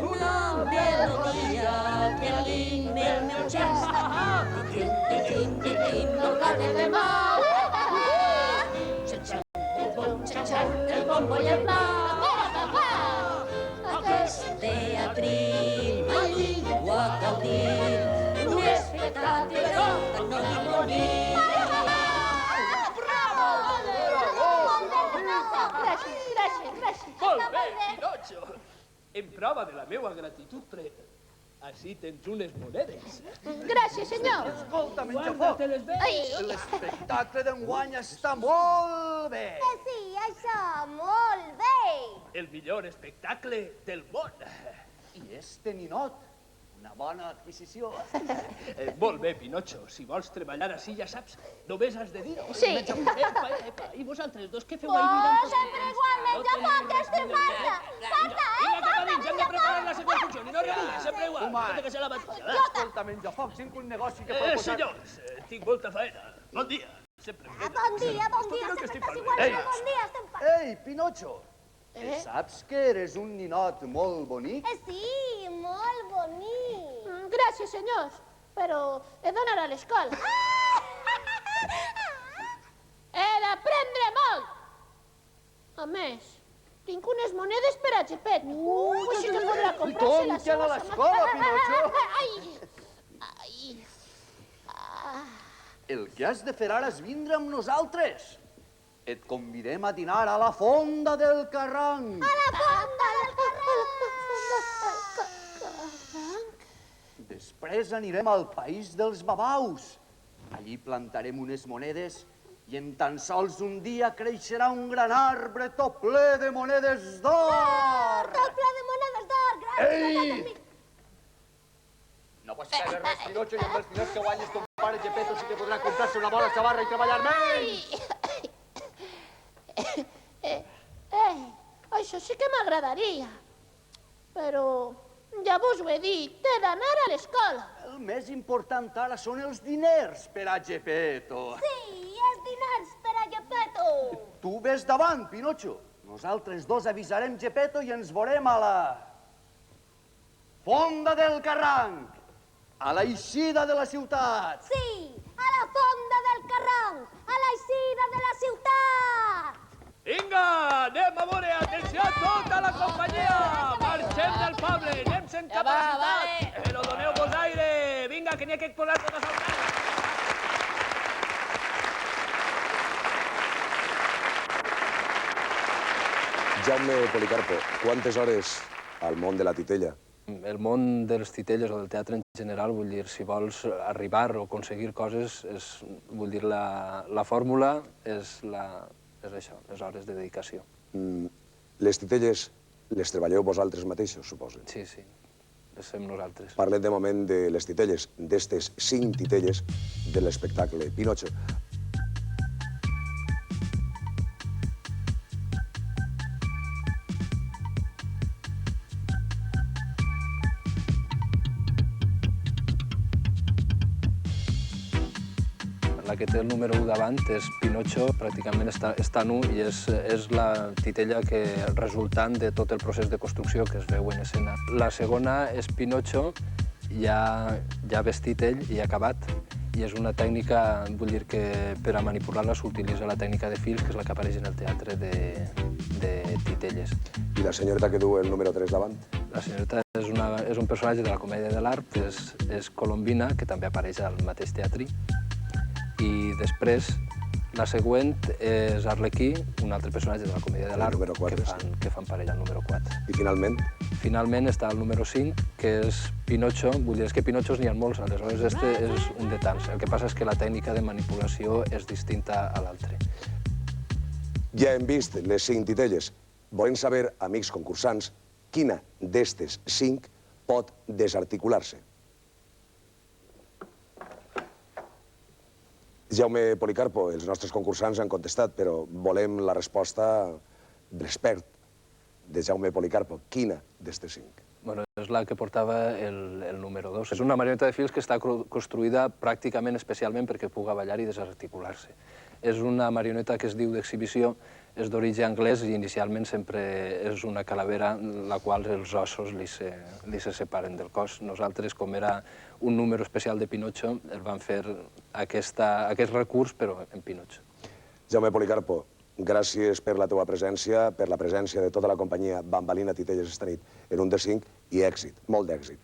una melodia que alinea el meu gest. Tim, no parle de mal. Xatxant el bombo i el pla. Aquest teatril mai ningú ha gaudit. Un espectacle que no li morir. Molt bé, Pinocho. En prova de la meva gratitud, així tens unes monedes. Gràcies, senyor. Escolta, menjafoc. L'espectacle d'enguany està molt bé. Sí, això, molt bé. El millor espectacle del món. I este ninot, una bona adquisició. Molt bé, Pinocho. Si vols treballar així, ja saps, només has de dir-ho. Sí. Epa. I vosaltres dos, què feu ahí mirant? Sempre igual, menjafoc, que este falta. Falta, Vinga, cap a dins, hem de preparar la següent funció. I no rebugues, sempre igual. Home, que ser la mateixa. Escolta, menjafoc, tinc un negoci que proposar. Senyors, tinc molta faena. Bon dia. Sempre em Bon dia, sempre estàs igual. Bon dia, estem fa... Ei, Pinocho, saps que eres un ninot molt bonic? Sí, molt bonic. Gràcies, senyors, però he d'anar a l'escola. He d'aprendre molt. A més, tinc unes monedes per a Gepet. Així que podrà comprar-se la seva... I a l'escola, Pinocho. El que has de fer ara és vindre amb nosaltres. Et convidem a dinar a la Fonda del Carranc. A la Fonda del Carranc. Després anirem al País dels Babaus. Allí plantarem unes monedes i en tan sols un dia creixerà un gran arbre tot ple de monedes d'or. Tot ple de monedes d'or, gràcies. Ei! No pots fer res, Pinocho, i amb els diners que guanyes ton pare Gepetto sí que podrà comprar-se una bona xavarra i treballar menys. Això sí que m'agradaria. Però ja vos ho he dit, he d'anar a l'escola. El més important ara són els diners per a Gepetto. Sí, els diners per a Gepetto. Tu ves davant, Pinocho. Nosaltres dos avisarem Gepetto i ens veurem a la Fonda del Carranc, a l'eixida de la ciutat. Sí, a la Fonda del Carranc, a l'eixida de la ciutat. Vinga, anem a veure, atenció a tota la companyia. Marxem del poble, anem sense capacitat. Però doneu-vos aire. Vinga, que n'hi ha que posar-vos a saltar. Jaume Policarpo, quantes hores al món de la titella? El món dels titelles o del teatre en general, vull dir, si vols arribar o aconseguir coses, vull dir, la fórmula és això, les hores de dedicació. Les titelles les treballeu vosaltres mateixos, suposen? Sí, sí, les fem nosaltres. Parlem de moment de les titelles, d'estes 5 titelles de l'espectacle Pinocho. La que té el número 1 davant és Pinocho, pràcticament està nu i és la titella resultant de tot el procés de construcció que es veu en escena. La segona és Pinocho, ja vestit ell i acabat, i és una tècnica, vull dir que per a manipular-la s'utilitza la tècnica de fils, que és la que apareix en el teatre de titelles. I la senyoreta que du el número 3 davant? La senyoreta és un personatge de la comèdia de l'art, és Colombina, que també apareix al mateix teatre. I després, la següent és Arlequí, un altre personatge de la comèdia de l'art, que fan parella, el número 4. I finalment? Finalment està el número 5, que és Pinocho. Vull dir, és que Pinochos n'hi ha molts, aleshores este és un de tants. El que passa és que la tècnica de manipulació és distinta a l'altre. Ja hem vist les 5 titelles. Volem saber, amics concursants, quina d'estes 5 pot desarticular-se. Jaume Policarpo, els nostres concursants han contestat, però volem la resposta de l'expert de Jaume Policarpo. Quina d'estes 5? Bueno, és la que portava el número 2. És una marioneta de fils que està construïda pràcticament especialment perquè puga ballar i desarticular-se. És una marioneta que es diu d'exhibició, és d'origen anglès i inicialment sempre és una calavera la qual els ossos li se separen del cos. Nosaltres, com era un número especial de Pinocho, el vam fer aquest recurs, però en Pinocho. Jaume Policarpo, gràcies per la teva presència, per la presència de tota la companyia Bambalina Titelles esta nit en un de 5 i èxit, molt d'èxit.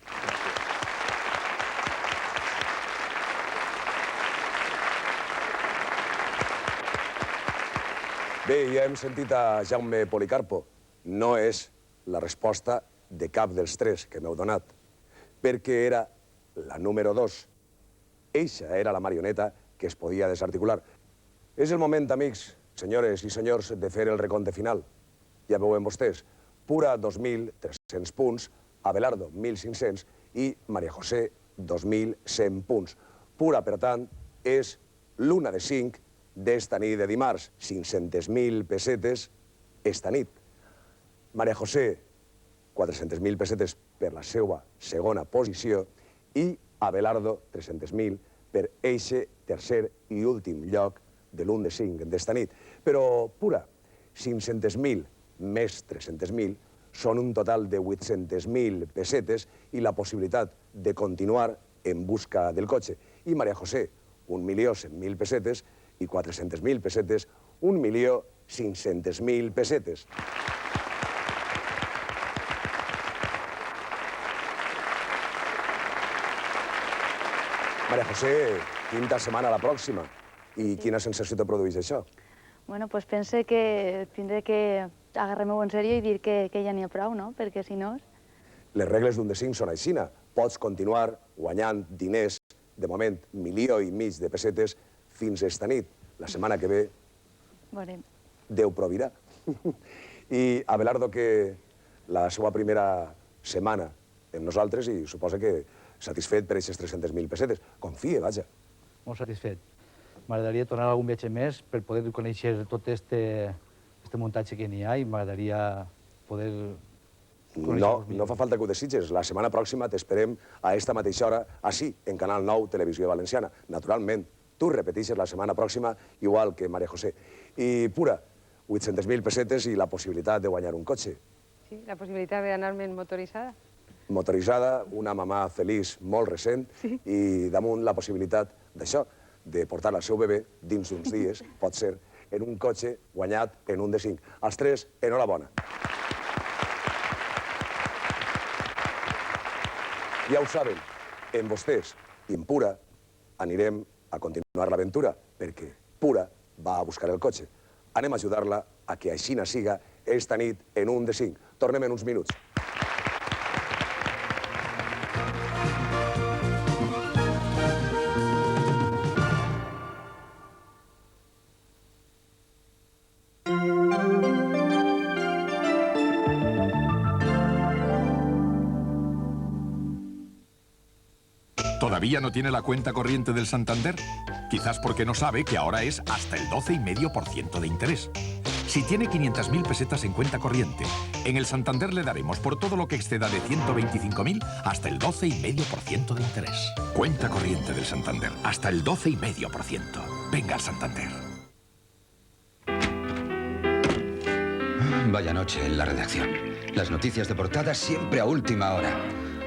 Bé, ja hem sentit a Jaume Policarpo. No és la resposta de cap dels 3 que m'heu donat, perquè era la número 2. Eixa era la marioneta que es podia desarticular. És el moment, amics, senyores i senyors, de fer el recompte final. Ja veuen vostès, Pura 2.300 punts, Abelardo 1.500 i María José 2.100 punts. Pura, per tant, és l'una de 5 d'esta nit de dimarts, 500.000 pessetes esta nit. María José, 400.000 pessetes per la seva segona posició i Abelardo, 300.000 per eixe tercer i últim lloc de l'1 de 5 d'esta nit. Però, Pura, 500.000 més 300.000 són un total de 800.000 pessetes i la possibilitat de continuar en busca del cotxe. I María José, 1.100.000 pessetes i 400.000 pessetes, 1.500.000 pessetes. María José, quinta setmana la pròxima. I quina sensació te produeix això? Bueno, pues pense que tindré que agarrar-me-ho en sèrio i dir que ja n'hi ha prou, no? Perquè si no... Les regles d'un de 5 són aixina. Pots continuar guanyant diners, de moment, 1,5 milions de pessetes, fins esta nit. La setmana que ve, Veurem. Déu provirà. I Abelardo, que la seva primera setmana amb nosaltres i suposa que satisfet per aquestes 300.000 pessetes. Confia, vaja. Molt satisfet. M'agradaria tornar a algun viatge més per poder conèixer tot este muntatge que n'hi ha i m'agradaria poder... No fa falta que ho desitges. La setmana pròxima t'esperem a esta mateixa hora, així, en Canal 9, Televisió Valenciana. Naturalment, tu repetixes la setmana pròxima, igual que María José. I Pura, 800.000 pessetes i la possibilitat de guanyar un cotxe. Sí, la possibilitat d'anar-me'n motoritzada. Motoritzada, una mamà feliç molt recent i damunt la possibilitat d'això, de portar el seu bebè dins d'uns dies, pot ser, en un cotxe guanyat en un de 5. Els 3, enhorabona. Ja ho saben, en vostès i en Pura anirem a continuar l'aventura, perquè Pura va a buscar el cotxe. Anem a ajudar-la a que així siga esta nit en un de 5. Tornem en uns minuts. ¿Todavía no tiene la cuenta corriente del Santander? Quizás porque no sabe que ahora es hasta el 12,5% de interés. Si tiene 500.000 pesetas en cuenta corriente, en el Santander le daremos por todo lo que exceda de 125.000 hasta el 12,5% de interés. Cuenta corriente del Santander, hasta el 12,5%. Venga al Santander. Vaya noche en la redacción. Las noticias de portada siempre a última hora.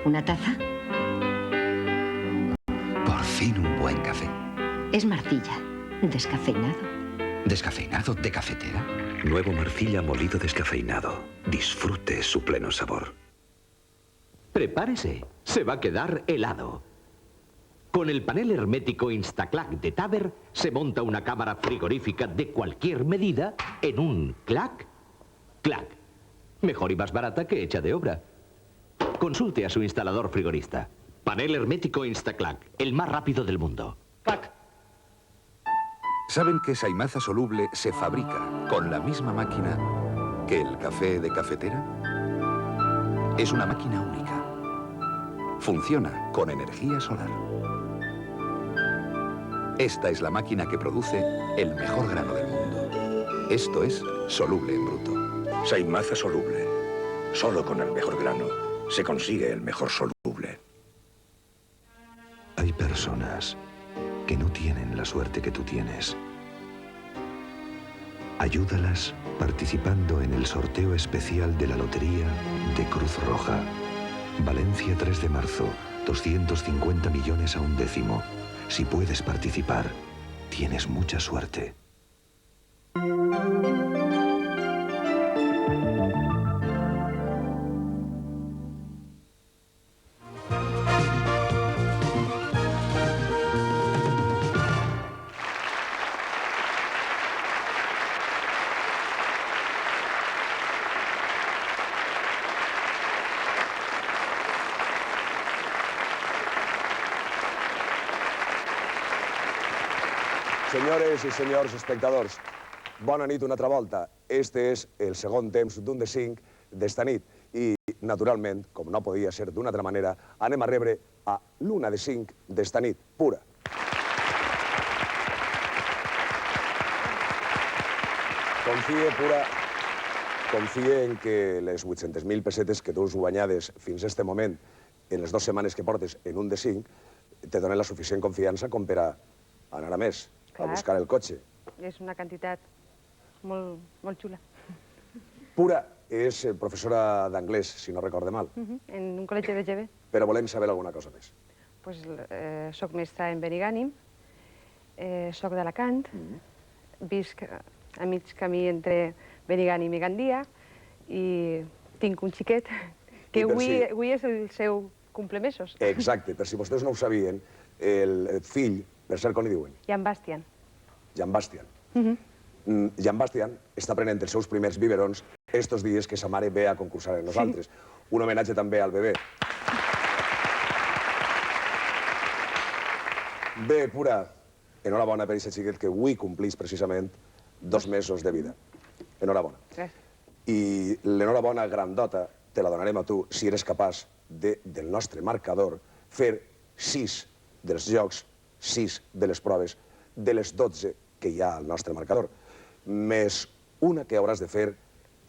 ¿Una taza? Por fin un buen café. Es Marcilla, descafeinado. ¿Descafeinado de cafetera? Nuevo Marcilla molido descafeinado. Disfrute su pleno sabor. Prepárese, se va a quedar helado. Con el panel hermético Instaclac de Taber se monta una cámara frigorífica de cualquier medida en un clac. Mejor y más barata que hecha de obra. Consulte a su instalador frigorista. Panel hermético Instaclac, el más rápido del mundo. ¿Saben que Saimaza soluble se fabrica con la misma máquina que el café de cafetera? Es una máquina única. Funciona con energía solar. Esta es la máquina que produce el mejor grano del mundo. Esto es soluble en bruto. Saimaza soluble. Solo con el mejor grano se consigue el mejor soluble. Hay personas que no tienen la suerte que tú tienes. Ayúdalas participando en el sorteo especial de la Lotería de Cruz Roja. Valencia 3 de marzo, 250 millones a un décimo. Si puedes participar, tienes mucha suerte. Senyores i senyors espectadors, bona nit una altra volta. Este és el segon temps d'un de 5 d'esta nit. I, naturalment, com no podia ser d'una altra manera, anem a rebre a l'una de 5 d'esta nit, Pura. Confie, Pura, confie en que les 800.000 pessetes que tu has guanyades fins a este moment, en les 2 setmanes que portes en un de 5, te donen la suficient confiança com per a anar a més, a buscar el cotxe. És una quantitat molt xula. Pura és professora d'anglès, si no recorde mal. En un col·legi de GB. Però volem saber alguna cosa més. Soc mestra en Benigànim, soc d'Alacant, visc a mig camí entre Benigànim i Gandia i tinc un xiquet que avui és el seu cumplemesos. Exacte, per si vostès no ho sabien, el fill, per cert, com li diuen? Jan Bastian. Jan Bastian. Jan Bastian està prenent els seus primers biberons estos dies que sa mare ve a concursar amb nosaltres. Un homenatge també al bebè. Bé, Pura, enhorabona per aquest xiquet que avui complís precisament 2 mesos de vida. Enhorabona. I l'enhorabona grandota te la donarem a tu si eres capaç del nostre marcador fer 6 dels jocs, 6 de les proves, de les 12 que hi ha al nostre marcador, més una que hauràs de fer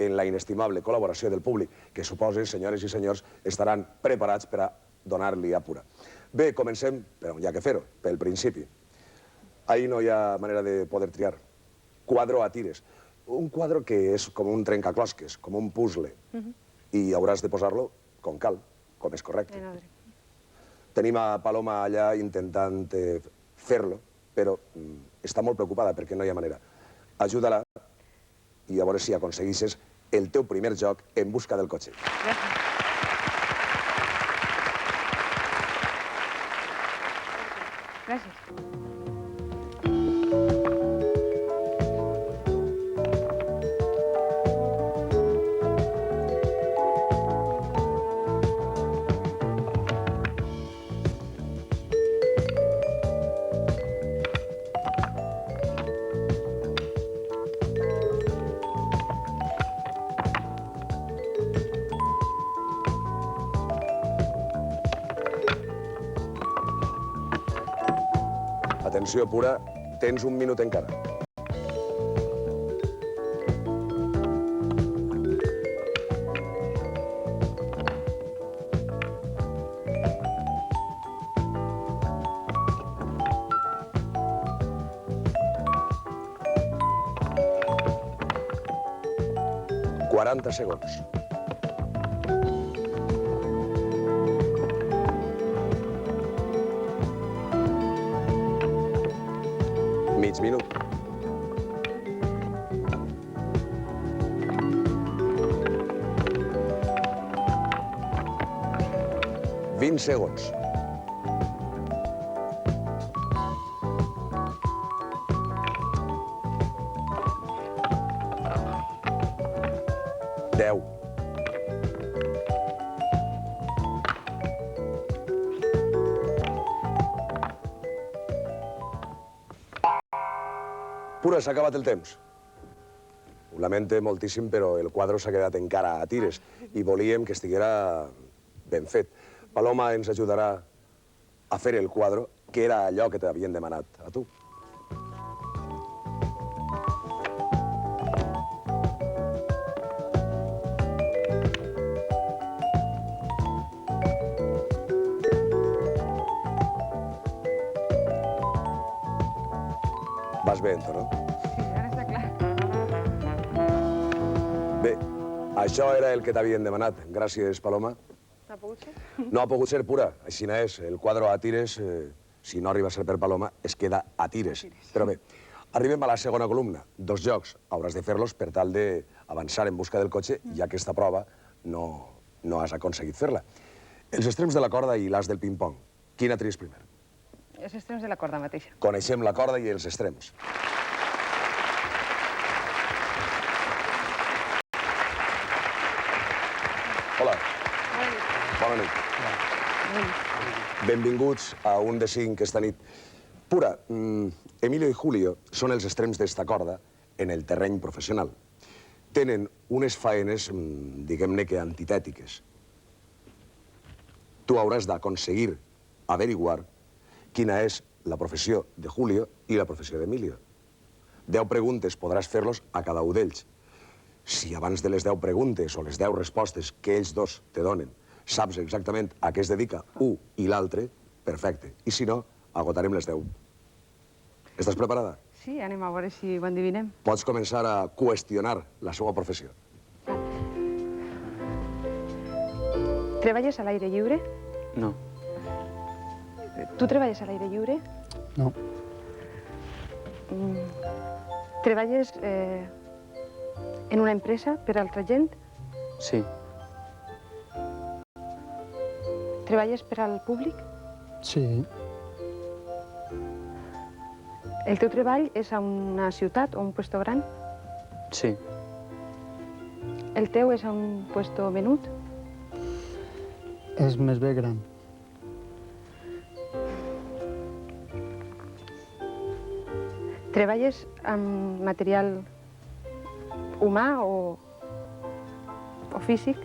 en la inestimable col·laboració del públic, que supose, senyores i senyors, estaran preparats per a donar-li a Pura. Bé, comencem, però hi ha que fer-ho, pel principi. Ahí no hi ha manera de poder triar. Quadro a tires. Un quadre que és com un trencaclosques, com un puzzle, i hauràs de posar-lo com cal, com és correcte. Tenim a Paloma allà intentant fer-lo, però està molt preocupada perquè no hi ha manera. Ajuda-la i a veure si aconsegueixes el teu primer joc en busca del cotxe. Gràcies. Atenció, Pura, tens un minut encara. Segons. Mig minut. Vint segons. Pura, s'ha acabat el temps. Ho lamente moltíssim, però el quadre s'ha quedat encara a tires i volíem que estiguera ben fet. Paloma ens ajudarà a fer el quadre, que era allò que t'havien demanat a tu. Vas bé, no? Sí, ara està clar. Bé, això era el que t'havien demanat. Gràcies, Paloma. No ha pogut ser? No ha pogut ser, Pura. Així és, el quadre a tires, si no arriba a ser per Paloma, es queda a tires. Però bé, arribem a la segona columna. 2 jocs. Hauràs de fer-los per tal d'avançar en busca del cotxe, ja que aquesta prova no has aconseguit fer-la. Els extrems de la corda i l'as del ping-pong. Quina tries primer? Els extrems de la corda mateixa. Coneixem la corda i els extrems. Hola. Bona nit. Benvinguts a un de 5 esta nit. Pura, Emilio i Julio són els extrems d'esta corda en el terreny professional. Tenen unes faenes, diguem-ne que antitètiques. Tu hauràs d'aconseguir averiguar quina és la professió de Julio i la professió d'Emilio. 10 preguntes podràs fer-los a cada un d'ells. Si abans de les 10 preguntes o les 10 respostes que ells dos te donen saps exactament a què es dedica un i l'altre, perfecte. I si no, agotarem les 10. Estàs preparada? Sí, anem a veure si ho endivinem. Pots començar a qüestionar la seva professió. Treballes a l'aire lliure? No. Tu treballes a l'aire lliure? No. Treballes en una empresa per a altra gent? Sí. Treballes per al públic? Sí. El teu treball és a una ciutat o un puesto gran? Sí. El teu és a un puesto menut? És més bé gran. Treballes amb material humà o físic?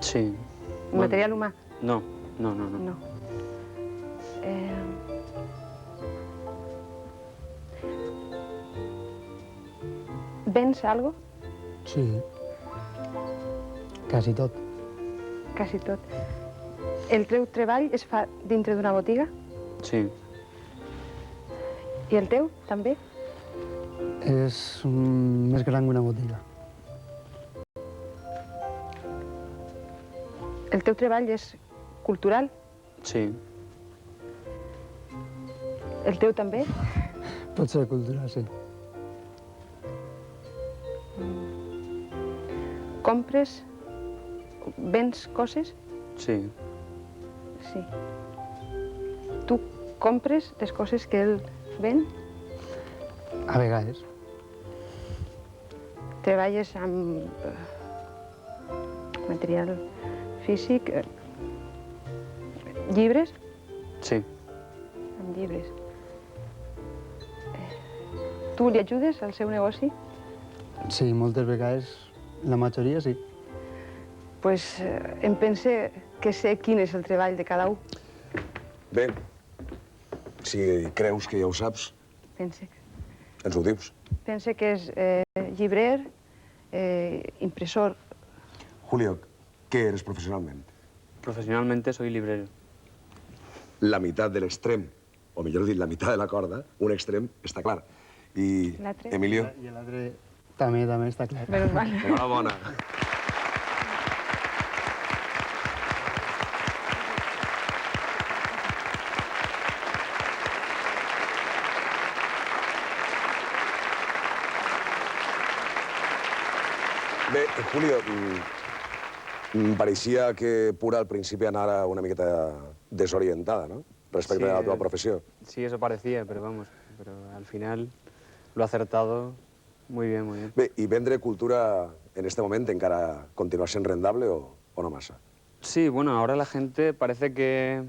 Sí. Material humà? No. No. Vens algo? Sí. Quasi tot. Quasi tot. El teu treball es fa dintre d'una botiga? Sí. I el teu, també? És més gran que una botiga. El teu treball és cultural? Sí. El teu també? Pot ser cultural, sí. Compres, vens coses? Sí. Sí. Tu compres les coses que ell ven? A vegades. Treballes amb material físic? Llibres? Sí. Amb llibres. Tu li ajudes al seu negoci? Sí, moltes vegades, la majoria sí. Pues em pense que sé quin és el treball de cada un. Bé, Si creus que ja ho saps, Pense ens ho dius. que és llibrer, impressor. Julio, ¿qué eres profesionalmente? Profesionalmente soy librero. La mitad del extrem, o millor dit, la mitad de la corda, un extrem, està clar. I, L'altre? Emilio? I l'altre també està clar. Menys mal. Enhorabona. Bé, Julio, pareixia que Pura al principi anara una miqueta desorientada, ¿no? Respecte a la tua professió. Sí, eso parecía, pero vamos, pero al final lo ha acertado muy bien, muy bien. Bé, i vendre cultura en este moment encara continua sent rendable o no massa? Sí, bueno, ahora la gente parece que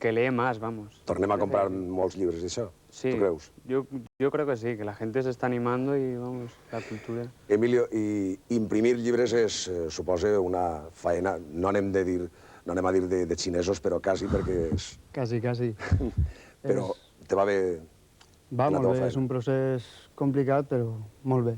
lee más, vamos. Tornem a comprar molts llibres d'això? Sí, Tu creus? yo creo que sí, que la gente se está animando y vamos, la cultura. Emilio, i imprimir llibres és, suposa, una faena, no anem a dir de xinesos, però quasi, perquè és... Quasi. Però te va bé Va la molt teva bé, feina? és un procés complicat, però molt bé.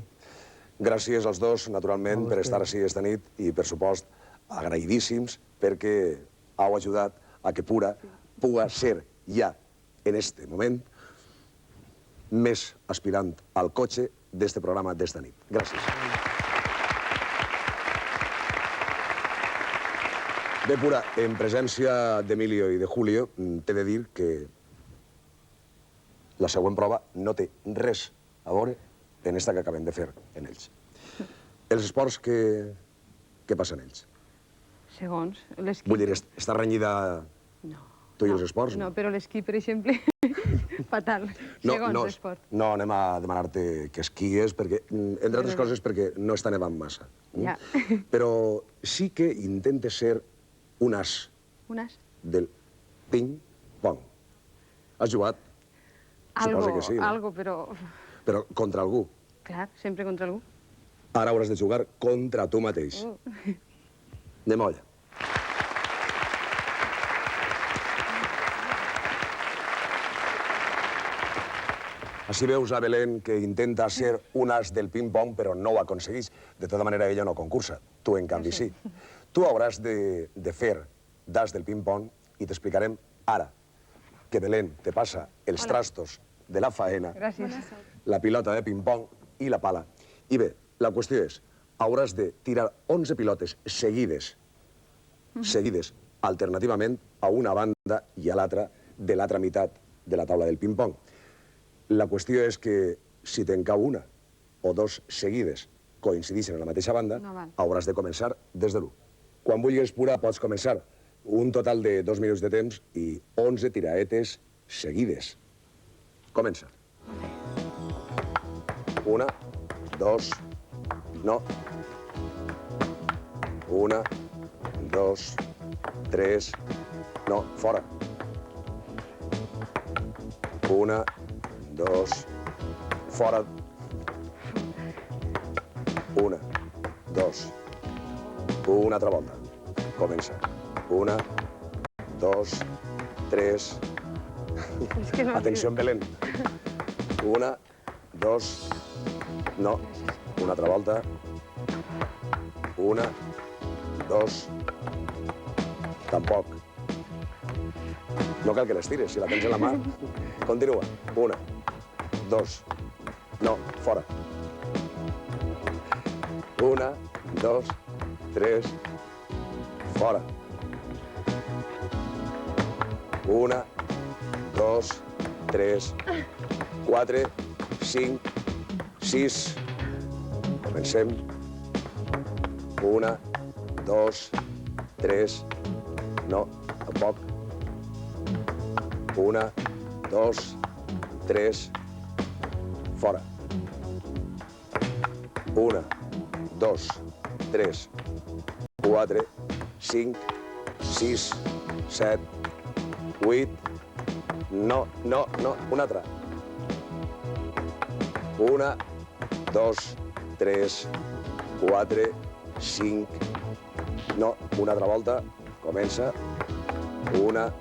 Gràcies als dos, naturalment, per estar així esta nit i, per supost, agraïdíssims perquè heu ajudat a que Pura puga ser ja, en este moment, més aspirant al cotxe d'este programa d'esta nit. Gràcies. Bé, Pura, en presència d'Emilio i de Julio, t'he de dir que la següent prova no té res a veure en esta que acabem de fer en ells. Els esports, què passa en ells? Segons, l'esquí... Vull dir, està renyida tu i els esports? No, però l'esquí, per exemple, fatal. Segons l'esport. No anem a demanar-te que esquigues, perquè, entre altres coses, perquè no està nevant massa. Ja. Però sí que intentes ser un as Un as? del ping-pong. Has jugat? Suposa que sí, no? Algo, però... Però contra algú. Clar, sempre contra algú. Ara hauràs de jugar contra tu mateix. Anem a olla. Així veus a Belén que intenta ser un as del ping-pong, però no ho aconsegueix. De tota manera, ella no concursa. Tu, en canvi, sí. Tu hauràs de fer d'as del ping-pong i t'explicarem ara que Belén te passa els trastos de la faena, Gràcies. la pilota de ping-pong i la pala. I bé, la qüestió és, hauràs de tirar 11 pilotes seguides, alternativament a una banda i a l'altra de l'altra meitat de la taula del ping-pong. La qüestió és que si te'n cau una o dos seguides coincideixen en la mateixa banda, No val. hauràs de començar des de l'1. Quan vulguis, Pura, pots començar. Un total de 2 minuts de temps i 11 tiraetes seguides. Comença. 1, 2, no. 1, 2, 3, no, fora. 1, 2, fora. 1, 2, una altra volta. Comença. 1, 2, 3... Atenció, Belén. 1, 2... No. Una altra volta. 1, 2... Tampoc. No cal que les tires, si la tens en la mà. Continua. 1, 2... No, fora. 1, 2, 3... Fora. 1, 2, 3, 4, 5, 6... Comencem. 1, 2, 3... No, tampoc. 1, 2, 3... Fora. 1, 2, 3, 4, 5, 6, 7, 8... No, una altra. 1, 2, 3, 4, 5... No, una altra volta. Comença. 1,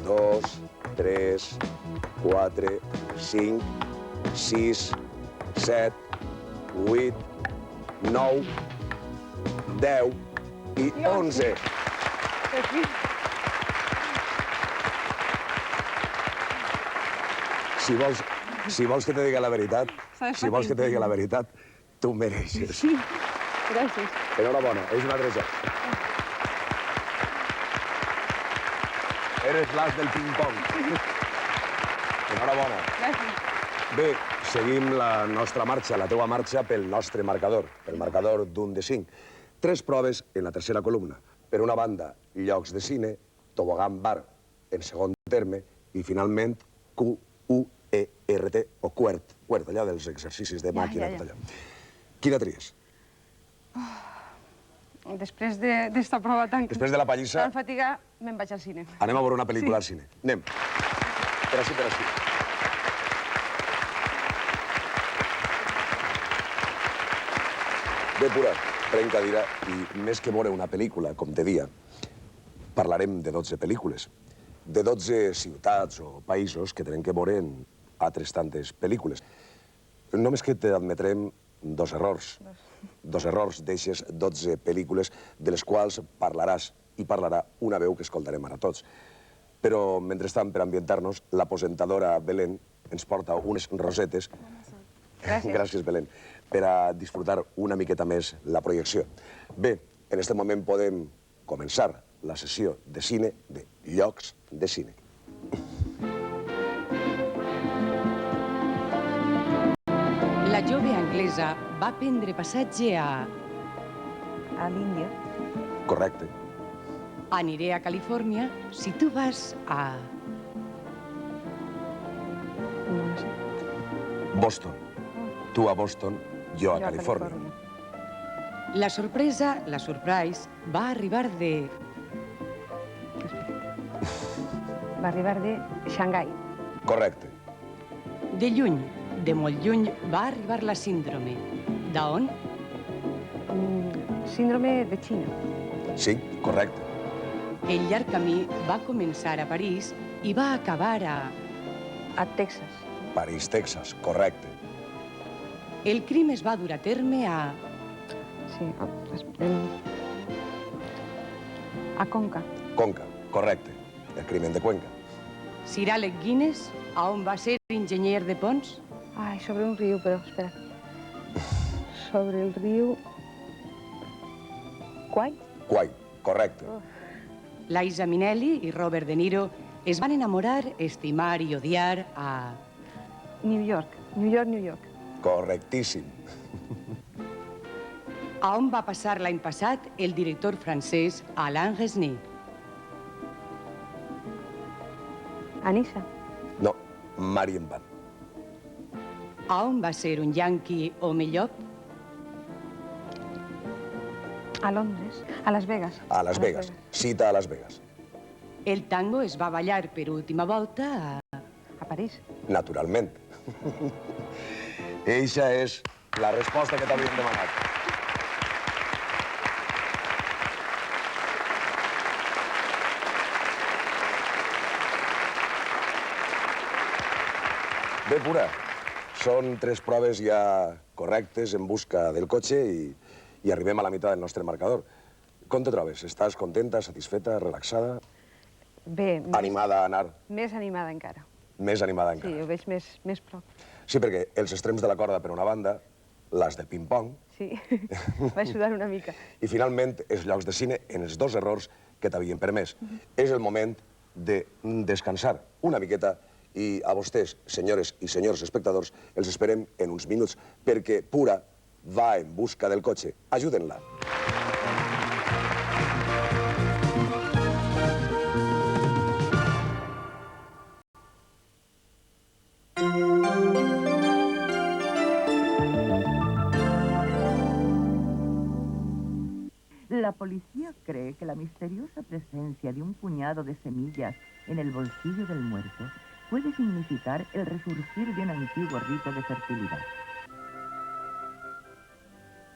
2, 3, 4, 5, 6, 7, 8, 9, 10 i 11. Si vols que te digui la veritat, tu mereixes. Sí, gràcies. Enhorabona, és un altre joc. Eres l'as del ping-pong. Enhorabona. Gràcies. Bé, seguim la nostra marxa, la teua marxa pel nostre marcador, el marcador d'1 de 5. 3 proves en la tercera columna. Per una banda, llocs de cine, tobogan bar en segon terme i, finalment, QUERT, o QWERT, allò dels exercicis de màquina, tot allò. Quina tries? Després d'esta prova tan... Després de la pallissa... Tan fatigada, me'n vaig al cine. Anem a veure una pel·lícula al cine. Anem. Per així, per així. Bé, Pura, prenc cadira i més que veure una pel·lícula, com te dia, parlarem de 12 pel·lícules, de 12 ciutats o països que tenen que veure en altres tantes pel·lícules. Només que t'admetrem 2 errors. 2 errors d'eixes 12 pel·lícules de les quals parlaràs i parlarà una veu que escoltarem ara tots. Però, mentrestant, per ambientar-nos, la presentadora Belén ens porta unes rosetes. Gràcies, Belén, per a disfrutar una miqueta més la projecció. Bé, en aquest moment podem començar la sessió de cine de llocs de cine. La jove anglesa va prendre passatge a l'Índia. Correcte. Aniré a Califòrnia si tu vas a... Boston. Tu a Boston, jo a Califòrnia. La sorpresa, la surprise, va arribar de... Va arribar de Xangai. Correcte. De lluny, de molt lluny, va arribar la síndrome. D'on? Síndrome de Xina. Sí, correcte. El llarg camí va començar a París i va acabar a... A Texas. París, Texas, correcte. El crim es va dur a terme a... Sí, a Conca. Conca, correcte. El crimen de Cuenca. Sir Alec Guinness, a on va ser enginyer de ponts? Ai, sobre un riu, però, espera. Sobre el riu... Kwai? Kwai, correcte. Liza Minnelli i Robert De Niro es van enamorar, estimar i odiar a... New York. New York, New York. Correctíssim. A on va passar l'any passat el director francès Alain Resnais? A Niça. No, Marienbad. A on va ser un yanqui home llop? A Londres. A Las Vegas. A Las Vegas. Cita a Las Vegas. El tango es va ballar per última volta a... A París. Naturalment. Eixa és la resposta que t'havíem demanat. Bé, Pura, són 3 proves ja correctes en busca del cotxe i arribem a la meitat del nostre marcador. Com te trobes? Estàs contenta, satisfeta, relaxada? Bé. Animada a anar? Més animada encara. Més animada encara. Sí, ho veig més prop. Sí, perquè els extrems de la corda per una banda, les de ping-pong... Sí, vaig sudar una mica. I finalment els llocs de cine en els 2 errors que t'havien permès. És el moment de descansar una miqueta i a vostès, senyores i senyors espectadors, els esperem en uns minuts perquè Pura va en busca del cotxe. Ajuden-la. La policía cree que la misteriosa presencia de un puñado de semillas en el bolsillo del muerto puede significar el resurgir de un antiguo rito de fertilidad.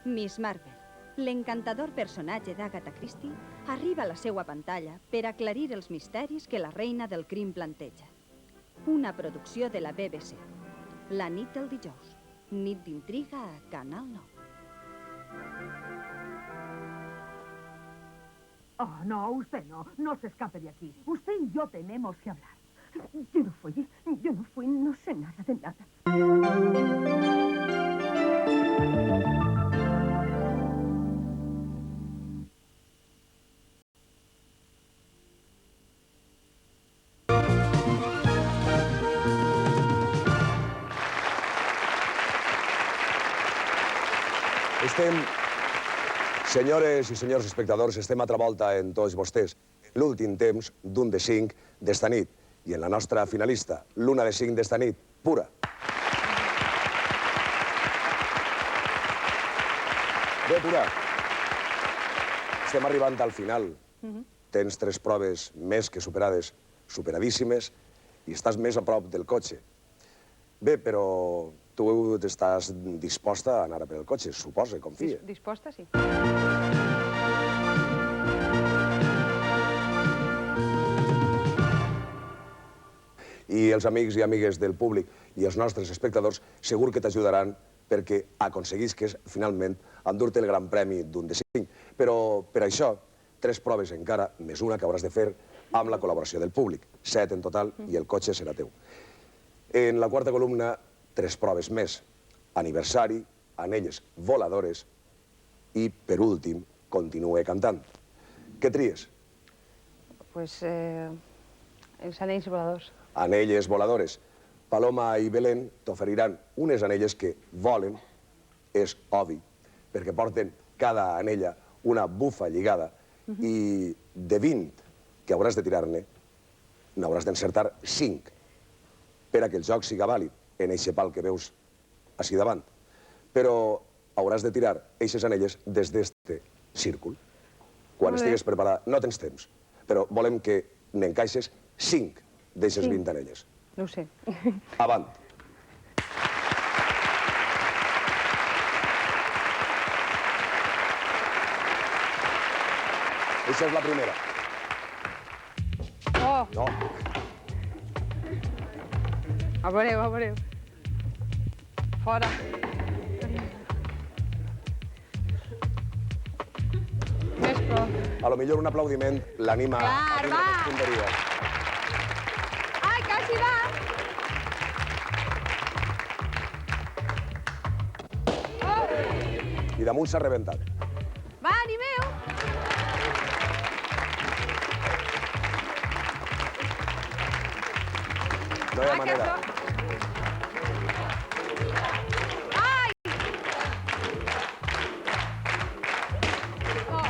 Miss Marple, l'encantador personatge d'Agatha Christie, arriba a la seva pantalla per aclarir els misteris que la reina del crim planteja. una producció de la BBC. La nit del dijous. Nit d'intriga a Canal 9. Oh, no, usted no. No se escape de aquí. Usted y yo tenemos que hablar. Yo no fui, no sé nada de nada. Senyores i senyors espectadors, estem altra volta en tots vostès. L'últim temps d'un de 5 d'esta nit. I en la nostra finalista, l'una de 5 d'esta nit, Pura. Bé, Pura, estem arribant al final. Tens 3 proves més que superades, superadíssimes, i estàs més a prop del cotxe. Bé, però tu estàs disposta a anar per el cotxe, suposa, confia. Disposta, sí. I els amics i amigues del públic i els nostres espectadors segur que t'ajudaran perquè aconseguisques, finalment, endur-te el gran premi d'un de 5. Però, per això, 3 proves encara, més una que hauràs de fer amb la col·laboració del públic. 7 en total i el cotxe serà teu. En la quarta columna, 3 proves més. Aniversari, anelles voladores i, per últim, continue cantant. Què tries? Pues els anells voladors. Anelles voladores. Paloma i Belén t'oferiran unes anelles que volen, és obvi, perquè porten cada anella una bufa lligada i de 20 que hauràs de tirar-ne, n'hauràs d'encertar 5 per a que el joc siga vàlid en eixe pal que veus així davant. Però hauràs de tirar eixes anelles des d'este círcul. Quan estigues preparada, no tens temps, però volem que n'encaixes 5 d'eixes 20 anelles. No ho sé. Avant. Eixa és la primera. Oh! No. A veureu, a veureu. Fora. Més prop. A lo millor un aplaudiment l'anima a dir més punteria. Ai, quasi va! I damunt s'ha rebentat. Va, animeu! No hi ha manera. Ai! Oh.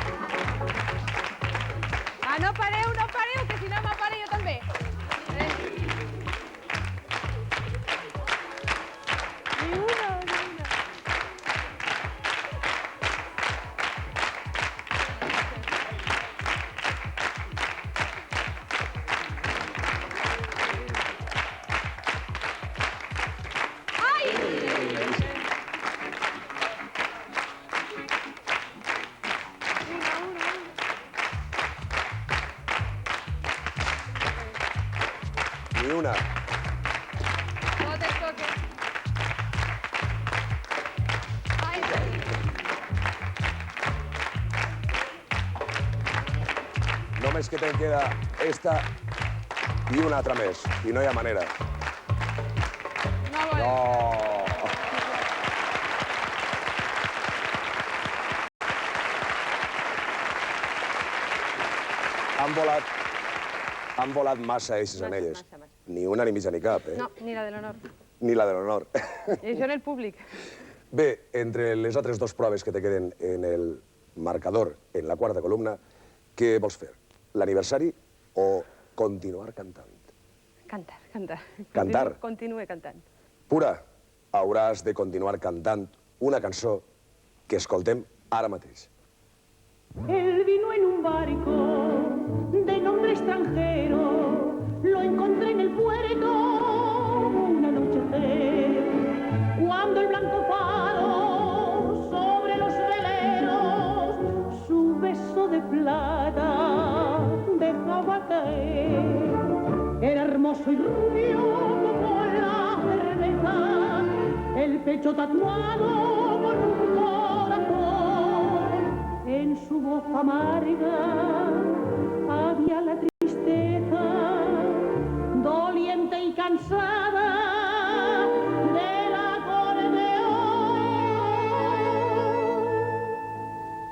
Ah, no pareu, que si no m'apare jo també. Ni una. Ni una. Totes poques. Ai, Només que te'n queda esta i una altra més. I no hi ha manera. No. Han volat massa eixes anelles. Ni una ni mitja ni cap, eh? no, ni la de l'honor. Ni la de l'honor. I això en el públic. Bé, entre les altres 2 proves que te queden en el marcador, en la quarta columna, què vols fer? L'aniversari o continuar cantant? Cantar, cantar. Cantar? Continue cantant. Pura, hauràs de continuar cantant una cançó que escoltem ara mateix. Él vino en un barco de nombre extranjero, lo encontré en el puerto un anochecer, cuando el blanco faro sobre los veleros su beso de plata dejaba caer. Era hermoso no soy rubio como la cerveza, el pecho tatuado con un corazón. En su voz amarga había la tristeza, doliente y cansada del acordeón.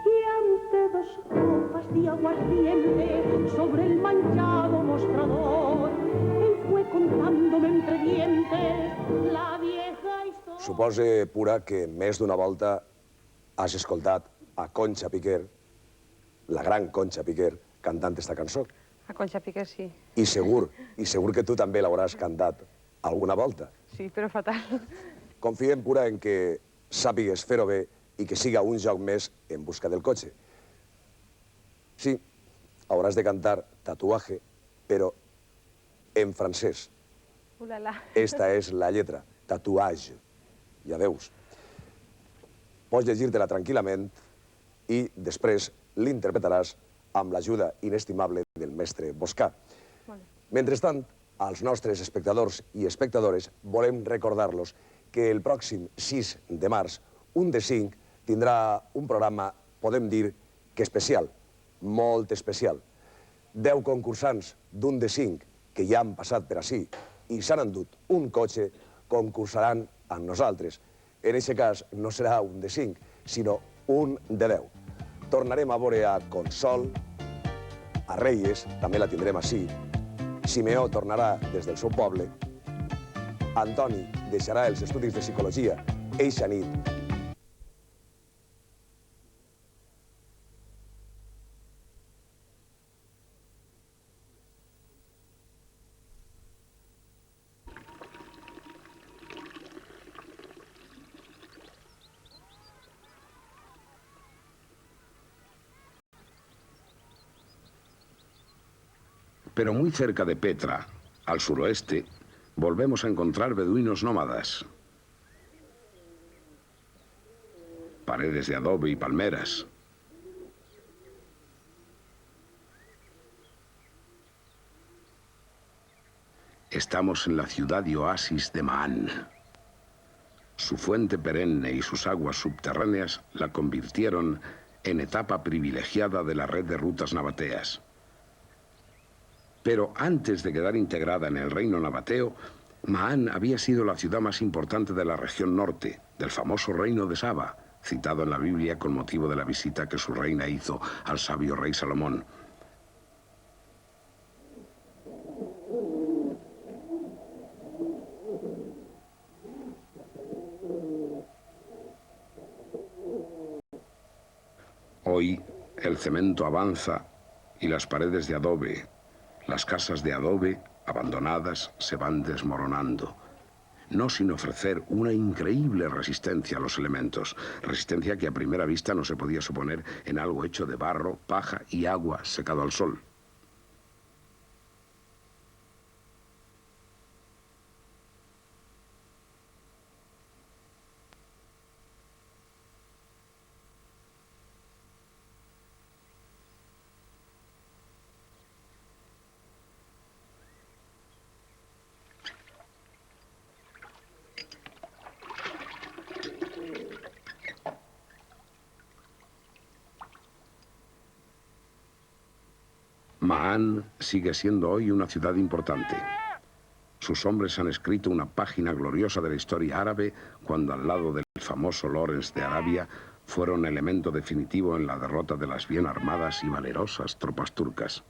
Y ante dos copas de aguardiente sobre el manchado mostrador, él fue contándome entre dientes la vieja historia. Supose, Pura, que més d'una volta has escoltat a Concha Piquer, la gran Concha Piquer, cantant esta cançó. A Concha Piquer sí. I segur que tu també l'hauràs cantat alguna volta. Sí, però fatal. Confiem, Pura, en que sàpigues fer-ho bé i que siga un joc més en busca del cotxe. Sí, hauràs de cantar Tatuaje, però en francès. Ulala. Esta és la lletra, Tatuage. Ja veus. Pots llegir-te-la tranquil·lament i després l'interpretaràs amb l'ajuda inestimable del mestre Boscà. Mentrestant, als nostres espectadors i espectadores volem recordar-los que el pròxim 6 de març, un de 5, tindrà un programa, podem dir, que especial, molt especial. 10 concursants d'un de 5 que ja han passat per ací i s'han endut un cotxe, concursaran amb nosaltres. En aquest cas no serà un de 5, sinó un de 10. Tornarem a veure a Consol, a Reyes, també la tindrem ací. Simeó tornarà des del seu poble. Antoni deixarà els estudis de psicologia eixa nit. Pero muy cerca de Petra, al suroeste, volvemos a encontrar beduinos nómadas. Paredes de adobe y palmeras. Estamos en la ciudad y oasis de Ma'an. Su fuente perenne y sus aguas subterráneas la convirtieron en etapa privilegiada de la red de rutas nabateas. Pero antes de quedar integrada en el reino nabateo, Ma'an había sido la ciudad más importante de la región norte, del famoso reino de Saba, citado en la Biblia con motivo de la visita que su reina hizo al sabio rey Salomón. Hoy el cemento avanza y las paredes de adobe, las casas de adobe, abandonadas, se van desmoronando. No sin ofrecer una increíble resistencia a los elementos. Resistencia que a primera vista no se podía suponer en algo hecho de barro, paja y agua secado al sol. Ma'an sigue siendo hoy una ciudad importante. Sus hombres han escrito una página gloriosa de la historia árabe cuando al lado del famoso Lawrence de Arabia fueron elemento definitivo en la derrota de las bien armadas y valerosas tropas turcas.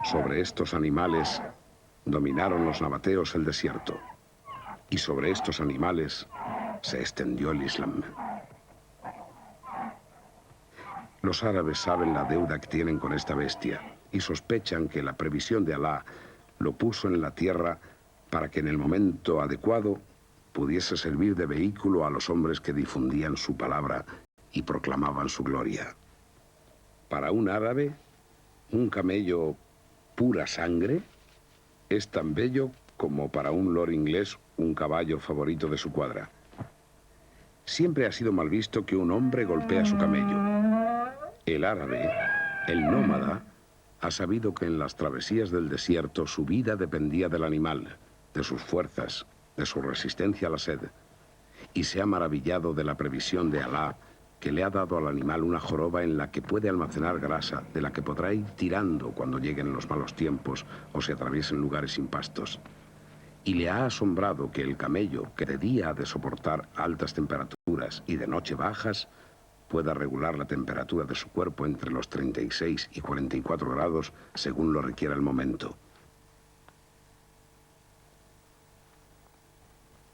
Sobre estos animales dominaron los nabateos el desierto. Y sobre estos animales se extendió el Islam. Los árabes saben la deuda que tienen con esta bestia y sospechan que la previsión de Alá lo puso en la tierra para que en el momento adecuado pudiese servir de vehículo a los hombres que difundían su palabra y proclamaban su gloria. Para un árabe, un camello pura sangre es tan bello como para un lord inglés un caballo favorito de su cuadra. Siempre ha sido mal visto que un hombre golpee a su camello. El árabe, el nómada, ha sabido que en las travesías del desierto su vida dependía del animal, de sus fuerzas, de su resistencia a la sed, y se ha maravillado de la previsión de Alá, que le ha dado al animal una joroba en la que puede almacenar grasa, de la que podrá ir tirando cuando lleguen los malos tiempos o se atraviesen lugares sin pastos. Y le ha asombrado que el camello, que de día ha de soportar altas temperaturas y de noche bajas, pueda regular la temperatura de su cuerpo entre los 36 y 44 grados según lo requiera el momento.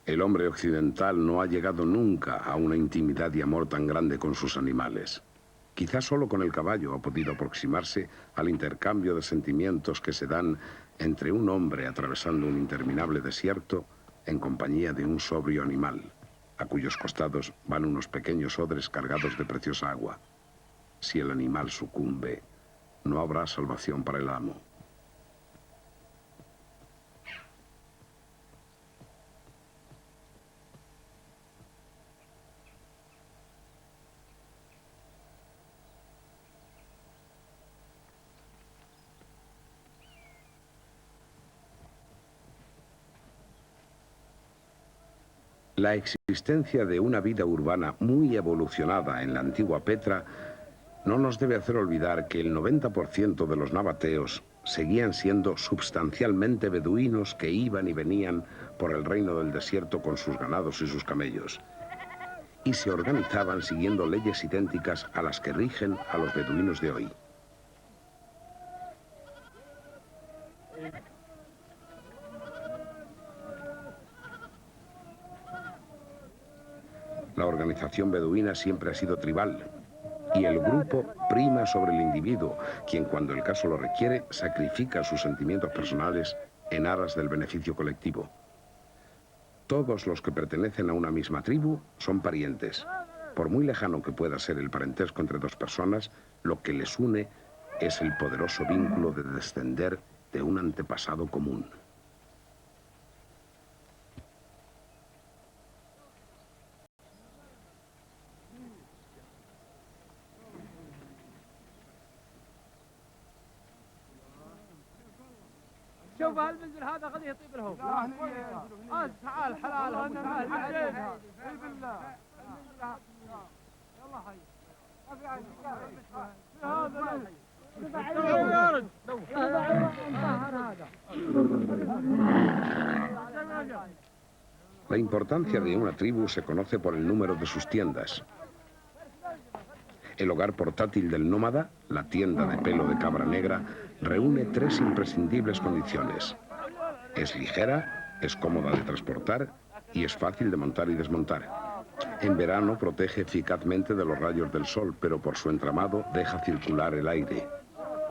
El hombre occidental no ha llegado nunca a una intimidad y amor tan grande con sus animales. Quizás solo con el caballo ha podido aproximarse al intercambio de sentimientos que se dan entre un hombre atravesando un interminable desierto en compañía de un sobrio animal, a cuyos costados van unos pequeños odres cargados de preciosa agua. Si el animal sucumbe, no habrá salvación para el amo. La existencia de una vida urbana muy evolucionada en la antigua Petra no nos debe hacer olvidar que el 90% de los nabateos seguían siendo sustancialmente beduinos que iban y venían por el reino del desierto con sus ganados y sus camellos, y se organizaban siguiendo leyes idénticas a las que rigen a los beduinos de hoy. La organización beduina siempre ha sido tribal y el grupo prima sobre el individuo, quien cuando el caso lo requiere sacrifica sus sentimientos personales en aras del beneficio colectivo. Todos los que pertenecen a una misma tribu son parientes. Por muy lejano que pueda ser el parentesco entre dos personas, lo que les une es el poderoso vínculo de descender de un antepasado común. شوف هالمنزل هذا غادي يطيب لهم تعال حلال بالله يلا حي ما في عندي La importancia de una tribu se conoce por el número de sus tiendas. El hogar portátil del nómada, la tienda de pelo de cabra negra, reúne tres imprescindibles condiciones. Es ligera, es cómoda de transportar y es fácil de montar y desmontar. En verano protege eficazmente de los rayos del sol, pero por su entramado deja circular el aire.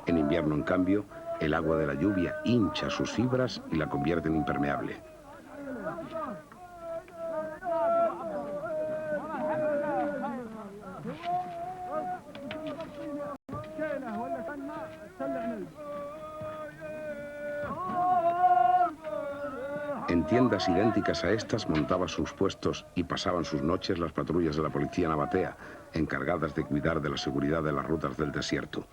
En invierno, en cambio, el agua de la lluvia hincha sus fibras y la convierte en impermeable. En tiendas idénticas a estas montaban sus puestos y pasaban sus noches las patrullas de la policía nabatea, encargadas de cuidar de la seguridad de las rutas del desierto.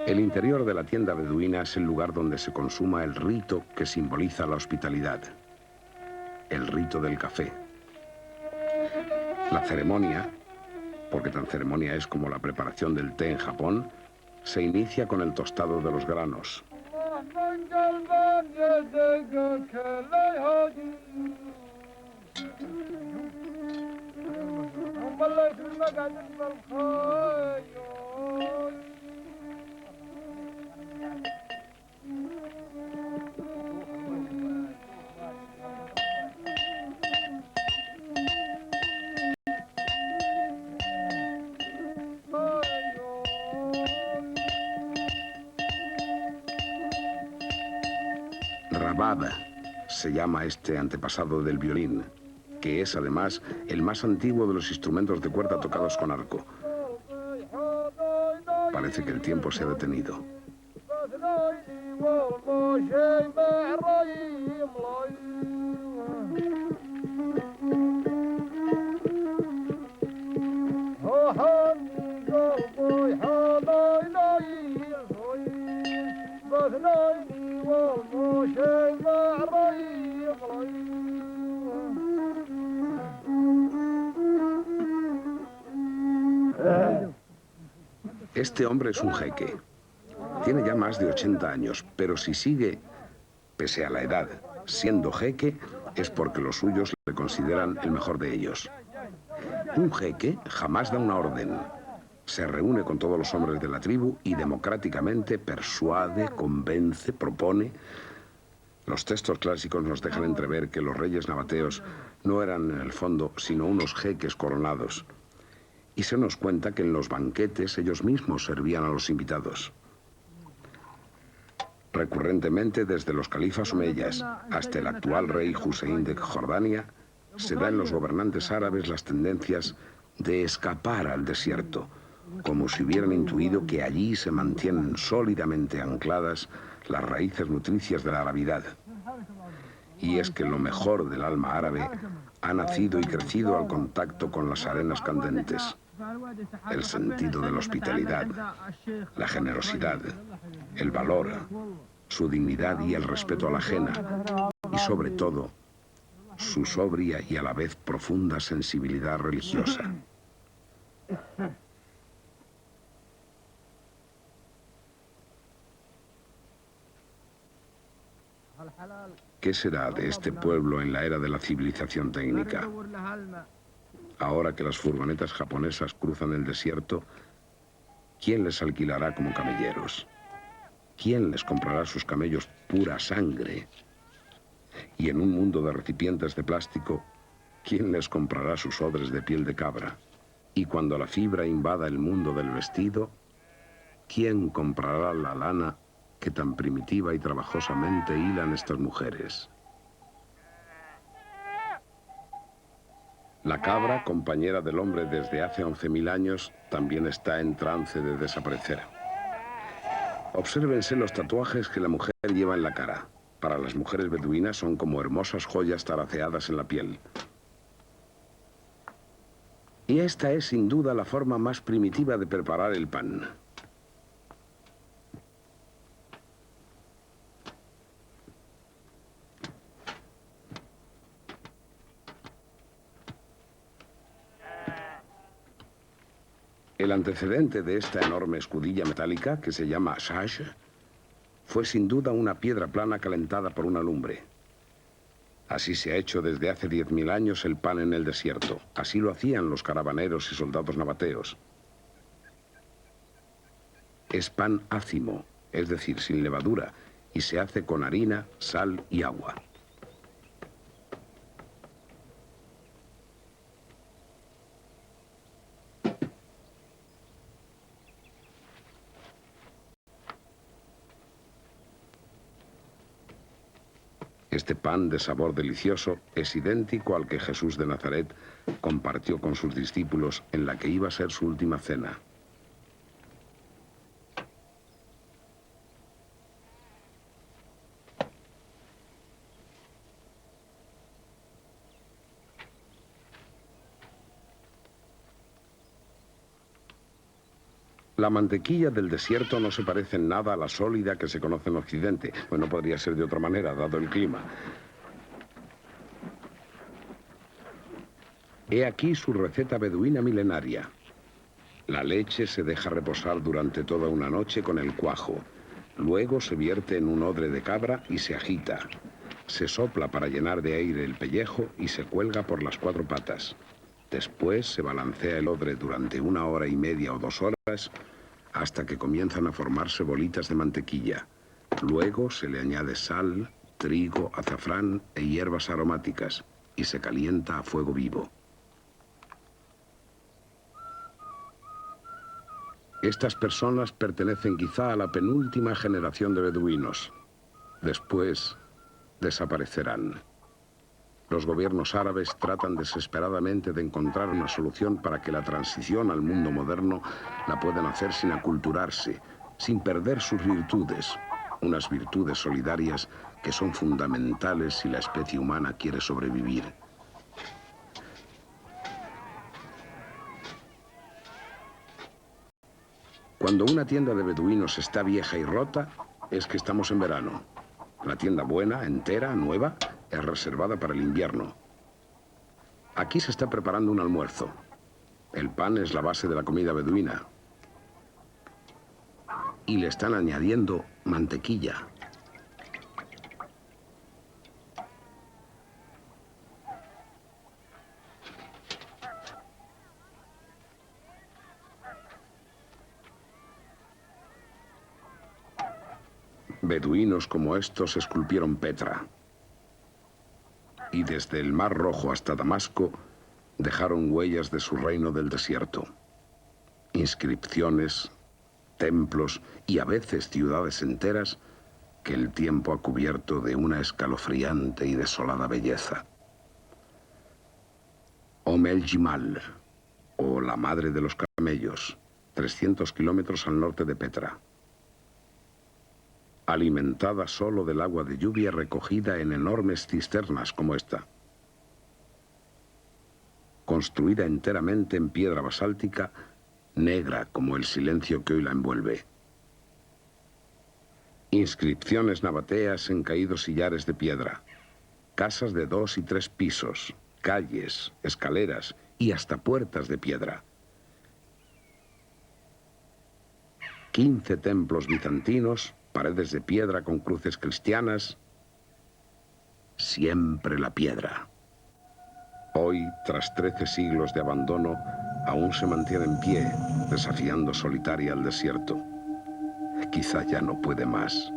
El interior de la tienda beduina es el lugar donde se consuma el rito que simboliza la hospitalidad, el rito del café. La ceremonia, porque tan ceremonia es como la preparación del té en Japón, se inicia con el tostado de los granos. Arbab se llama este antepasado del violín, que es además el más antiguo de los instrumentos de cuerda tocados con arco. Parece que el tiempo se ha detenido. Este hombre es un jeque. Tiene ya más de 80 años, pero si sigue, pese a la edad, siendo jeque, es porque los suyos le consideran el mejor de ellos. Un jeque jamás da una orden. Se reúne con todos los hombres de la tribu y democráticamente persuade, convence, propone. Los textos clásicos nos dejan entrever que los reyes nabateos no eran en el fondo sino unos jeques coronados. Y se nos cuenta que en los banquetes ellos mismos servían a los invitados. Recurrentemente, desde los califas omeyas hasta el actual rey Hussein de Jordania, se da en los gobernantes árabes las tendencias de escapar al desierto, como si hubieran intuido que allí se mantienen sólidamente ancladas las raíces nutricias de la arabidad. Y es que lo mejor del alma árabe ha nacido y crecido al contacto con las arenas candentes. El sentido de la hospitalidad, la generosidad, el valor, su dignidad y el respeto a la ajena, y sobre todo, su sobria y a la vez profunda sensibilidad religiosa. ¿Qué será de este pueblo en la era de la civilización técnica? Ahora que las furgonetas japonesas cruzan el desierto, ¿quién les alquilará como camelleros? ¿Quién les comprará sus camellos pura sangre? Y en un mundo de recipientes de plástico, ¿quién les comprará sus odres de piel de cabra? Y cuando la fibra invada el mundo del vestido, ¿quién comprará la lana que tan primitiva y trabajosamente hilan estas mujeres? La cabra, compañera del hombre desde hace 11.000 años, también está en trance de desaparecer. Obsérvense los tatuajes que la mujer lleva en la cara. Para las mujeres beduinas son como hermosas joyas taraceadas en la piel. Y esta es sin duda la forma más primitiva de preparar el pan. El antecedente de esta enorme escudilla metálica, que se llama shash, fue sin duda una piedra plana calentada por una lumbre. Así se ha hecho desde hace 10.000 años el pan en el desierto. Así lo hacían los caravaneros y soldados nabateos. Es pan ácimo, es decir, sin levadura, y se hace con harina, sal y agua. Este pan de sabor delicioso es idéntico al que Jesús de Nazaret compartió con sus discípulos en la que iba a ser su última cena. La mantequilla del desierto no se parece en nada a la sólida que se conoce en Occidente. Pues no podría ser de otra manera, dado el clima. He aquí su receta beduina milenaria. La leche se deja reposar durante toda una noche con el cuajo. Luego se vierte en un odre de cabra y se agita. Se sopla para llenar de aire el pellejo y se cuelga por las 4 patas. Después se balancea el odre durante 1 hora y media o 2 horas hasta que comienzan a formarse bolitas de mantequilla. Luego se le añade sal, trigo, azafrán e hierbas aromáticas y se calienta a fuego vivo. Estas personas pertenecen quizá a la penúltima generación de beduinos. Después, desaparecerán. Los gobiernos árabes tratan desesperadamente de encontrar una solución para que la transición al mundo moderno la puedan hacer sin aculturarse, sin perder sus virtudes, unas virtudes solidarias que son fundamentales si la especie humana quiere sobrevivir. Cuando una tienda de beduinos está vieja y rota, es que estamos en verano. La tienda buena, entera, nueva, es reservada para el invierno. Aquí se está preparando un almuerzo. El pan es la base de la comida beduina. Y le están añadiendo mantequilla. Beduinos como estos esculpieron Petra. Y desde el Mar Rojo hasta Damasco dejaron huellas de su reino del desierto. Inscripciones, templos y a veces ciudades enteras que el tiempo ha cubierto de una escalofriante y desolada belleza. El Gimal, o la madre de los camellos, 300 kilómetros al norte de Petra. Alimentada solo del agua de lluvia recogida en enormes cisternas como esta. Construida enteramente en piedra basáltica, negra como el silencio que hoy la envuelve. Inscripciones nabateas en caídos sillares de piedra. Casas de 2 y 3 pisos, calles, escaleras y hasta puertas de piedra. 15 templos bizantinos, paredes de piedra con cruces cristianas. Siempre la piedra. Hoy, tras 13 siglos de abandono, aún se mantiene en pie, desafiando solitaria al desierto. Quizá ya no puede más.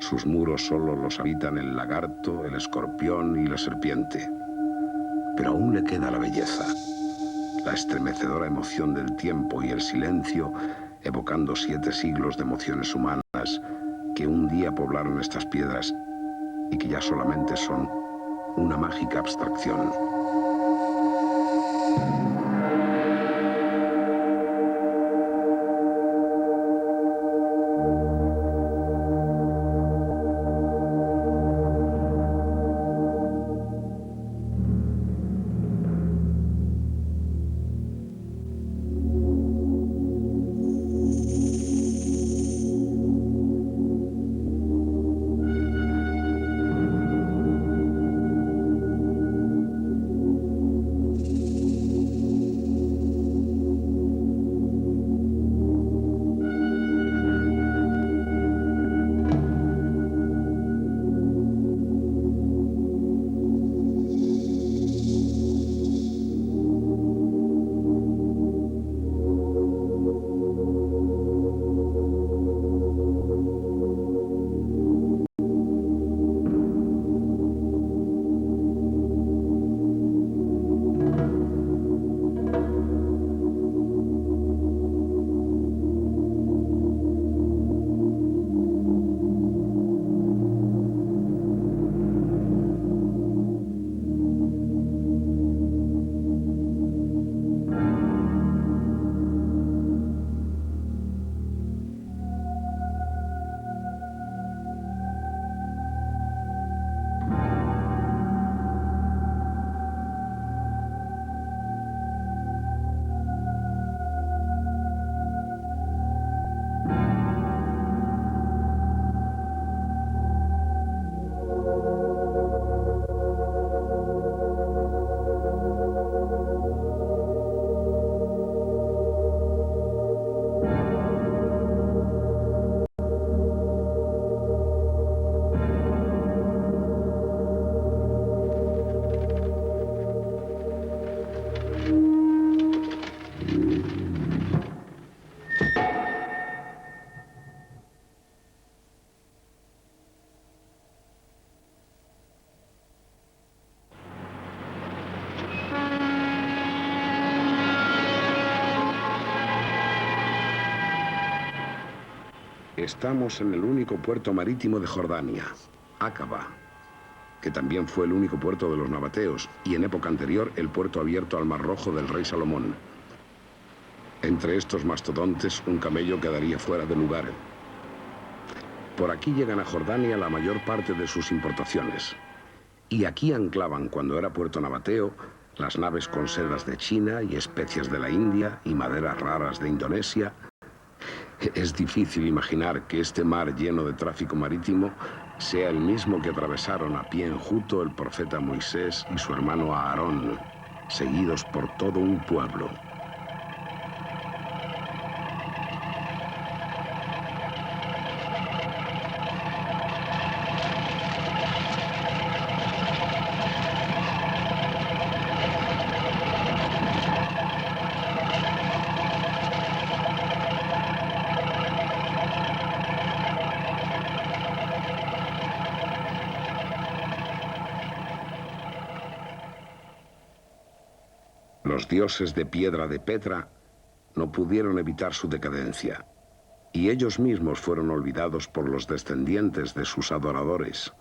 Sus muros solo los habitan el lagarto, el escorpión y la serpiente. Pero aún le queda la belleza, la estremecedora emoción del tiempo y el silencio, evocando 7 siglos de emociones humanas que un día poblaron estas piedras y que ya solamente son una mágica abstracción. Estamos en el único puerto marítimo de Jordania, Aqaba, que también fue el único puerto de los nabateos y en época anterior el puerto abierto al Mar Rojo del rey Salomón. Entre estos mastodontes, un camello quedaría fuera de lugar. Por aquí llegan a Jordania la mayor parte de sus importaciones. Y aquí anclaban, cuando era puerto nabateo, las naves con sedas de China y especias de la India y maderas raras de Indonesia. Es difícil imaginar que este mar lleno de tráfico marítimo sea el mismo que atravesaron a pie enjuto el profeta Moisés y su hermano Aarón, seguidos por todo un pueblo. Los dioses de piedra de Petra no pudieron evitar su decadencia, y ellos mismos fueron olvidados por los descendientes de sus adoradores.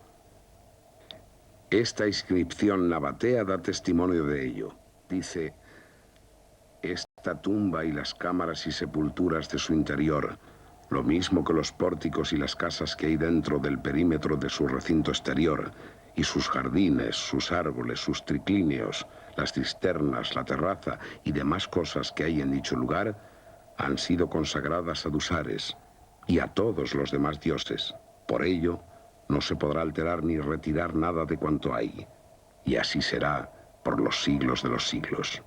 Esta inscripción nabatea da testimonio de ello. Dice: esta tumba y las cámaras y sepulturas de su interior, lo mismo que los pórticos y las casas que hay dentro del perímetro de su recinto exterior, y sus jardines, sus árboles, sus triclíneos, las cisternas, la terraza y demás cosas que hay en dicho lugar, han sido consagradas a Dusares y a todos los demás dioses. Por ello, no se podrá alterar ni retirar nada de cuanto hay, y así será por los siglos de los siglos.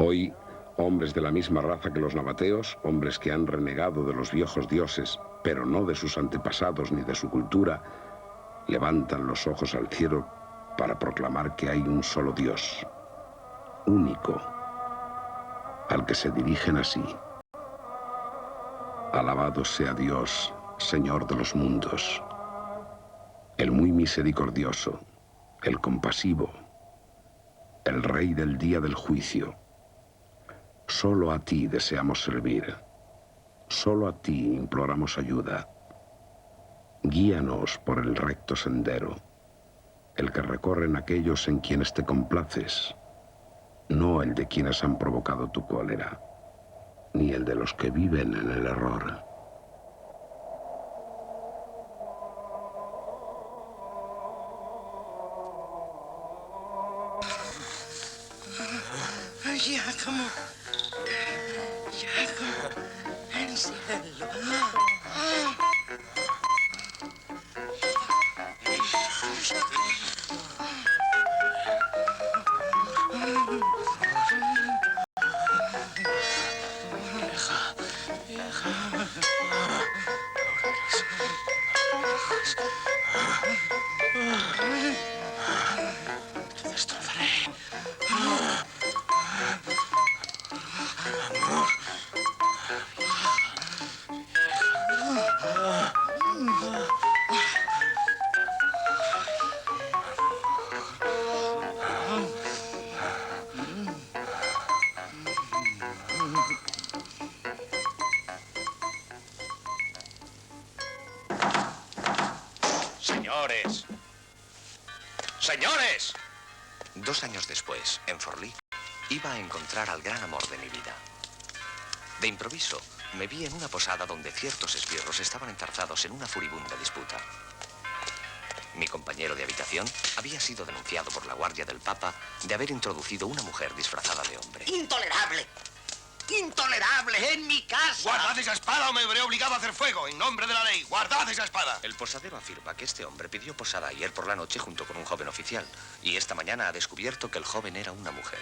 Hoy, hombres de la misma raza que los nabateos, hombres que han renegado de los viejos dioses, pero no de sus antepasados ni de su cultura, levantan los ojos al cielo para proclamar que hay un solo Dios, único, al que se dirigen así: alabado sea Dios, Señor de los mundos, el muy misericordioso, el compasivo, el Rey del día del juicio. Solo a ti deseamos servir. Solo a ti imploramos ayuda. Guíanos por el recto sendero, el que recorren aquellos en quienes te complaces, no el de quienes han provocado tu cólera, ni el de los que viven en el error. Giacomo, Giacomo, en cielo. Te destrozaré. Señores. ¡Señores! 2 años después, en Forlí, iba a encontrar al gran amor de mi vida. De improviso, me vi en una posada donde ciertos esbirros estaban enzarzados en una furibunda disputa. Mi compañero de habitación había sido denunciado por la guardia del Papa de haber introducido una mujer disfrazada de hombre. ¡Intolerable! ¡Intolerable! ¡En mi casa! ¡Guardad esa espada o me veré obligado a hacer fuego! ¡En nombre de la ley! ¡Guardad esa espada! El posadero afirma que este hombre pidió posada ayer por la noche junto con un joven oficial. Y esta mañana ha descubierto que el joven era una mujer.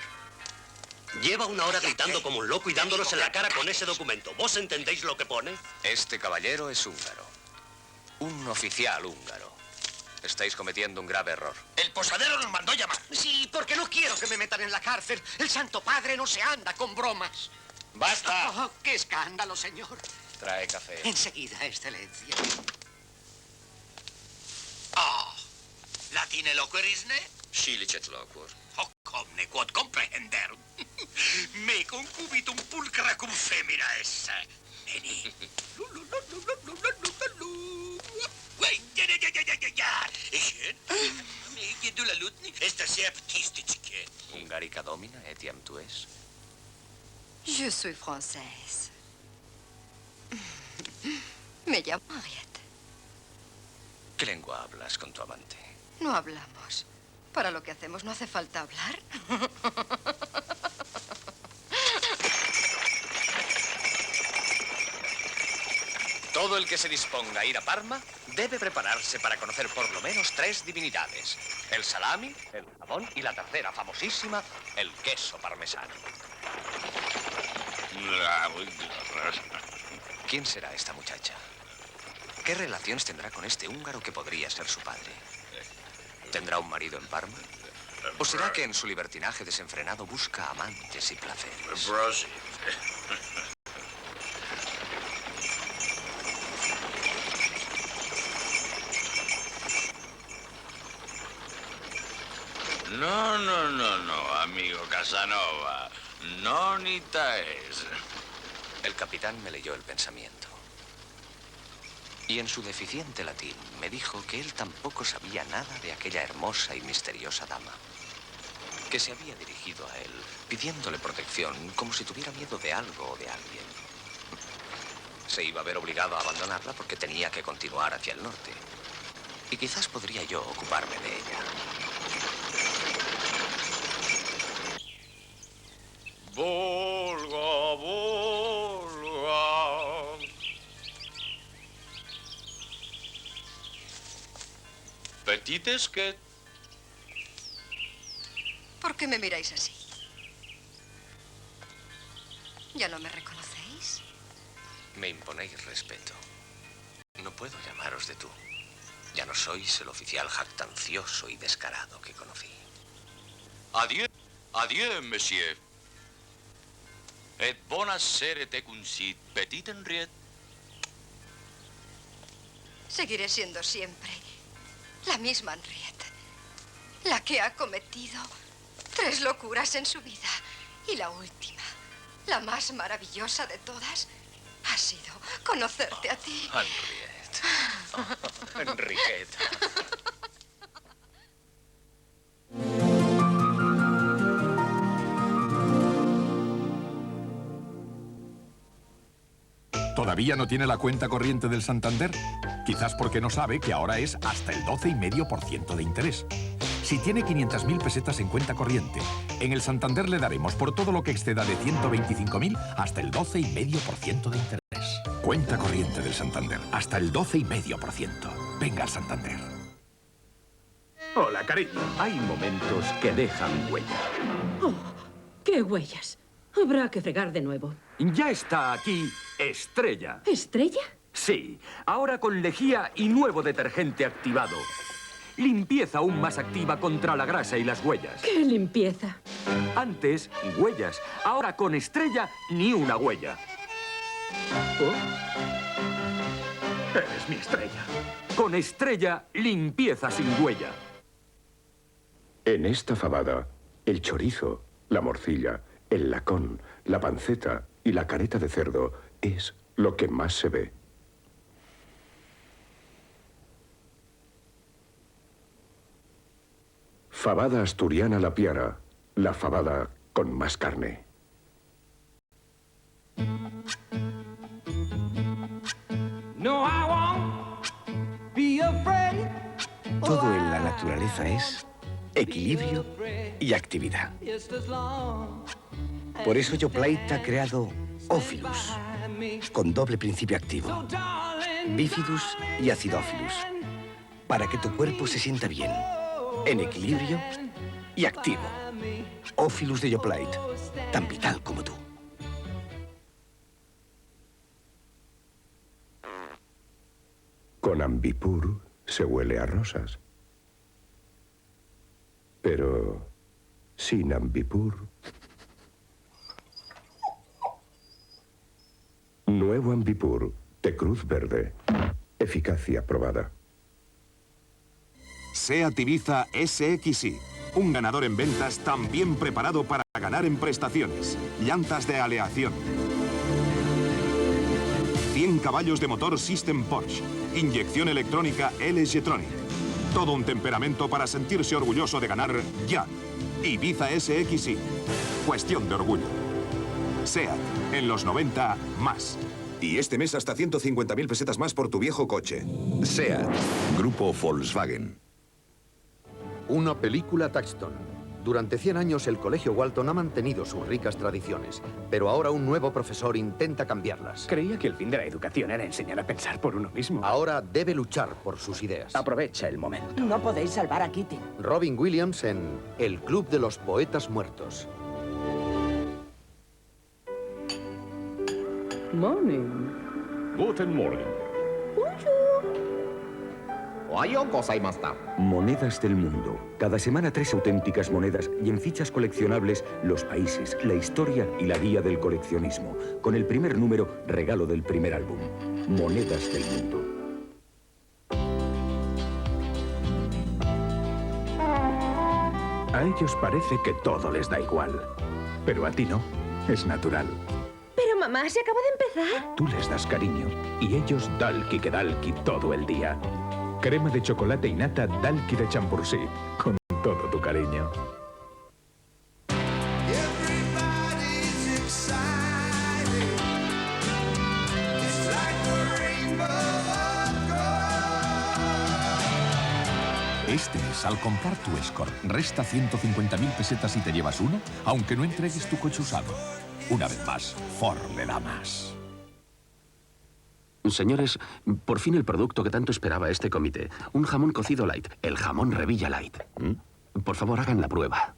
Lleva 1 hora gritando como un loco y dándonos en la cara con ese documento. ¿Vos entendéis lo que pone? Este caballero es húngaro. Un oficial húngaro. Estáis cometiendo un grave error. El posadero nos mandó llamar. Sí, porque no quiero que me metan en la cárcel. El Santo Padre no se anda con bromas. ¡Basta! Oh, ¡qué escándalo, señor! Trae café. Enseguida, excelencia. Ah, ¿la tiene loco, Erisne? Shilichet lokur. Oh, come quod comprehender. Me concubitum pulcra cum femina esse. Neni. Esta sea ptistichke. Hungarica domina etiam tu es. Je suis française. Me llamo Henriette. ¿Qué lengua hablas con tu amante? No hablamos. Para lo que hacemos no hace falta hablar. Todo el que se disponga a ir a Parma debe prepararse para conocer por lo menos 3 divinidades. El salami, el jamón y la tercera, famosísima, el queso parmesano. ¿Quién será esta muchacha? ¿Qué relaciones tendrá con este húngaro que podría ser su padre? ¿Tendrá un marido en Parma? ¿O será que en su libertinaje desenfrenado busca amantes y placeres? No, amigo Casanova. No ni es. El capitán me leyó el pensamiento. Y en su deficiente latín me dijo que él tampoco sabía nada de aquella hermosa y misteriosa dama, que se había dirigido a él pidiéndole protección como si tuviera miedo de algo o de alguien. Se iba a ver obligado a abandonarla porque tenía que continuar hacia el norte. Y quizás podría yo ocuparme de ella. Volga, Volga. Petites que... ¿Por qué me miráis así? ¿Ya no me reconocéis? Me imponéis respeto. No puedo llamaros de tú. Ya no sois el oficial jactancioso y descarado que conocí. Adieu, adieu, monsieur. Et bona sere tecunsit, petit Henriette. Seguiré siendo siempre la misma Henriette, la que ha cometido 3 locuras en su vida. Y la última, la más maravillosa de todas, ha sido conocerte a ti. Henriette. Oh, Enriqueta. ¿Todavía no tiene la cuenta corriente del Santander? Quizás porque no sabe que ahora es hasta el 12,5% de interés. Si tiene 500.000 pesetas en cuenta corriente, en el Santander le daremos por todo lo que exceda de 125.000 hasta el 12,5% de interés. Cuenta corriente del Santander, hasta el 12,5%. Venga al Santander. Hola, cariño. Hay momentos que dejan huella. Oh, ¿qué huellas? Habrá que fregar de nuevo. Ya está aquí Estrella. ¿Estrella? Sí, ahora con lejía y nuevo detergente activado. Limpieza aún más activa contra la grasa y las huellas. ¿Qué limpieza? Antes, huellas. Ahora con Estrella, ni una huella. ¿Oh? Eres mi estrella. Con Estrella, limpieza sin huella. En esta fabada, el chorizo, la morcilla, el lacón, la panceta y la careta de cerdo es lo que más se ve. Fabada asturiana La Piara, la fabada con más carne. Todo en la naturaleza es equilibrio y actividad. Por eso Yoplait ha creado Ophilus, con doble principio activo, Bifidus y Acidophilus, para que tu cuerpo se sienta bien, en equilibrio y activo. Ophilus de Yoplait, tan vital como tú. Con Ambipur se huele a rosas. Pero sin Ambipur... Nuevo Ambipur de Cruz Verde. Eficacia probada. SEAT Ibiza SXI. Un ganador en ventas también preparado para ganar en prestaciones. Llantas de aleación. 100 caballos de motor System Porsche. Inyección electrónica LG-Tronic. Todo un temperamento para sentirse orgulloso de ganar ya. Ibiza SXI. Cuestión de orgullo. SEAT. En los 90, más. Y este mes hasta 150.000 pesetas más por tu viejo coche. SEAT. Grupo Volkswagen. Una película Touchstone. Durante 100 años el Colegio Walton ha mantenido sus ricas tradiciones, pero ahora un nuevo profesor intenta cambiarlas. Creía que el fin de la educación era enseñar a pensar por uno mismo. Ahora debe luchar por sus ideas. Aprovecha el momento. No podéis salvar a Kitty. Robin Williams en El Club de los Poetas Muertos. Morning. Guten Morgen. Monedas del mundo. Cada semana 3 auténticas monedas y en fichas coleccionables los países, la historia y la guía del coleccionismo. Con el primer número, regalo del primer álbum. Monedas del mundo. A ellos parece que todo les da igual. Pero a ti no. Es natural. Pero mamá, se acaba de empezar. Tú les das cariño y ellos dalki que dalki todo el día. Crema de chocolate y nata dalki de Champorsí. Con todo tu cariño. Este mes, al comprar tu Escort, resta 150.000 pesetas y te llevas uno, aunque no entregues tu coche usado. Una vez más, Ford le da más. Señores, por fin el producto que tanto esperaba este comité. Un jamón cocido light, el jamón Revilla Light. Por favor, hagan la prueba.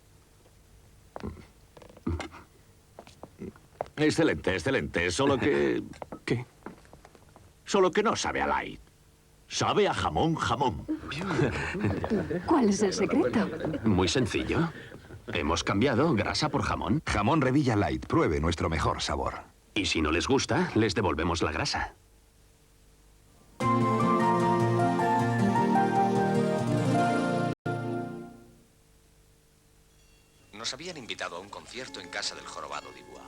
Excelente, excelente. Solo que... ¿Qué? Solo que no sabe a light. Sabe a jamón, jamón. ¿Cuál es el secreto? Muy sencillo. Hemos cambiado grasa por jamón. Jamón Revilla Light. Pruebe nuestro mejor sabor. Y si no les gusta, les devolvemos la grasa. Nos habían invitado a un concierto en casa del jorobado Dubois.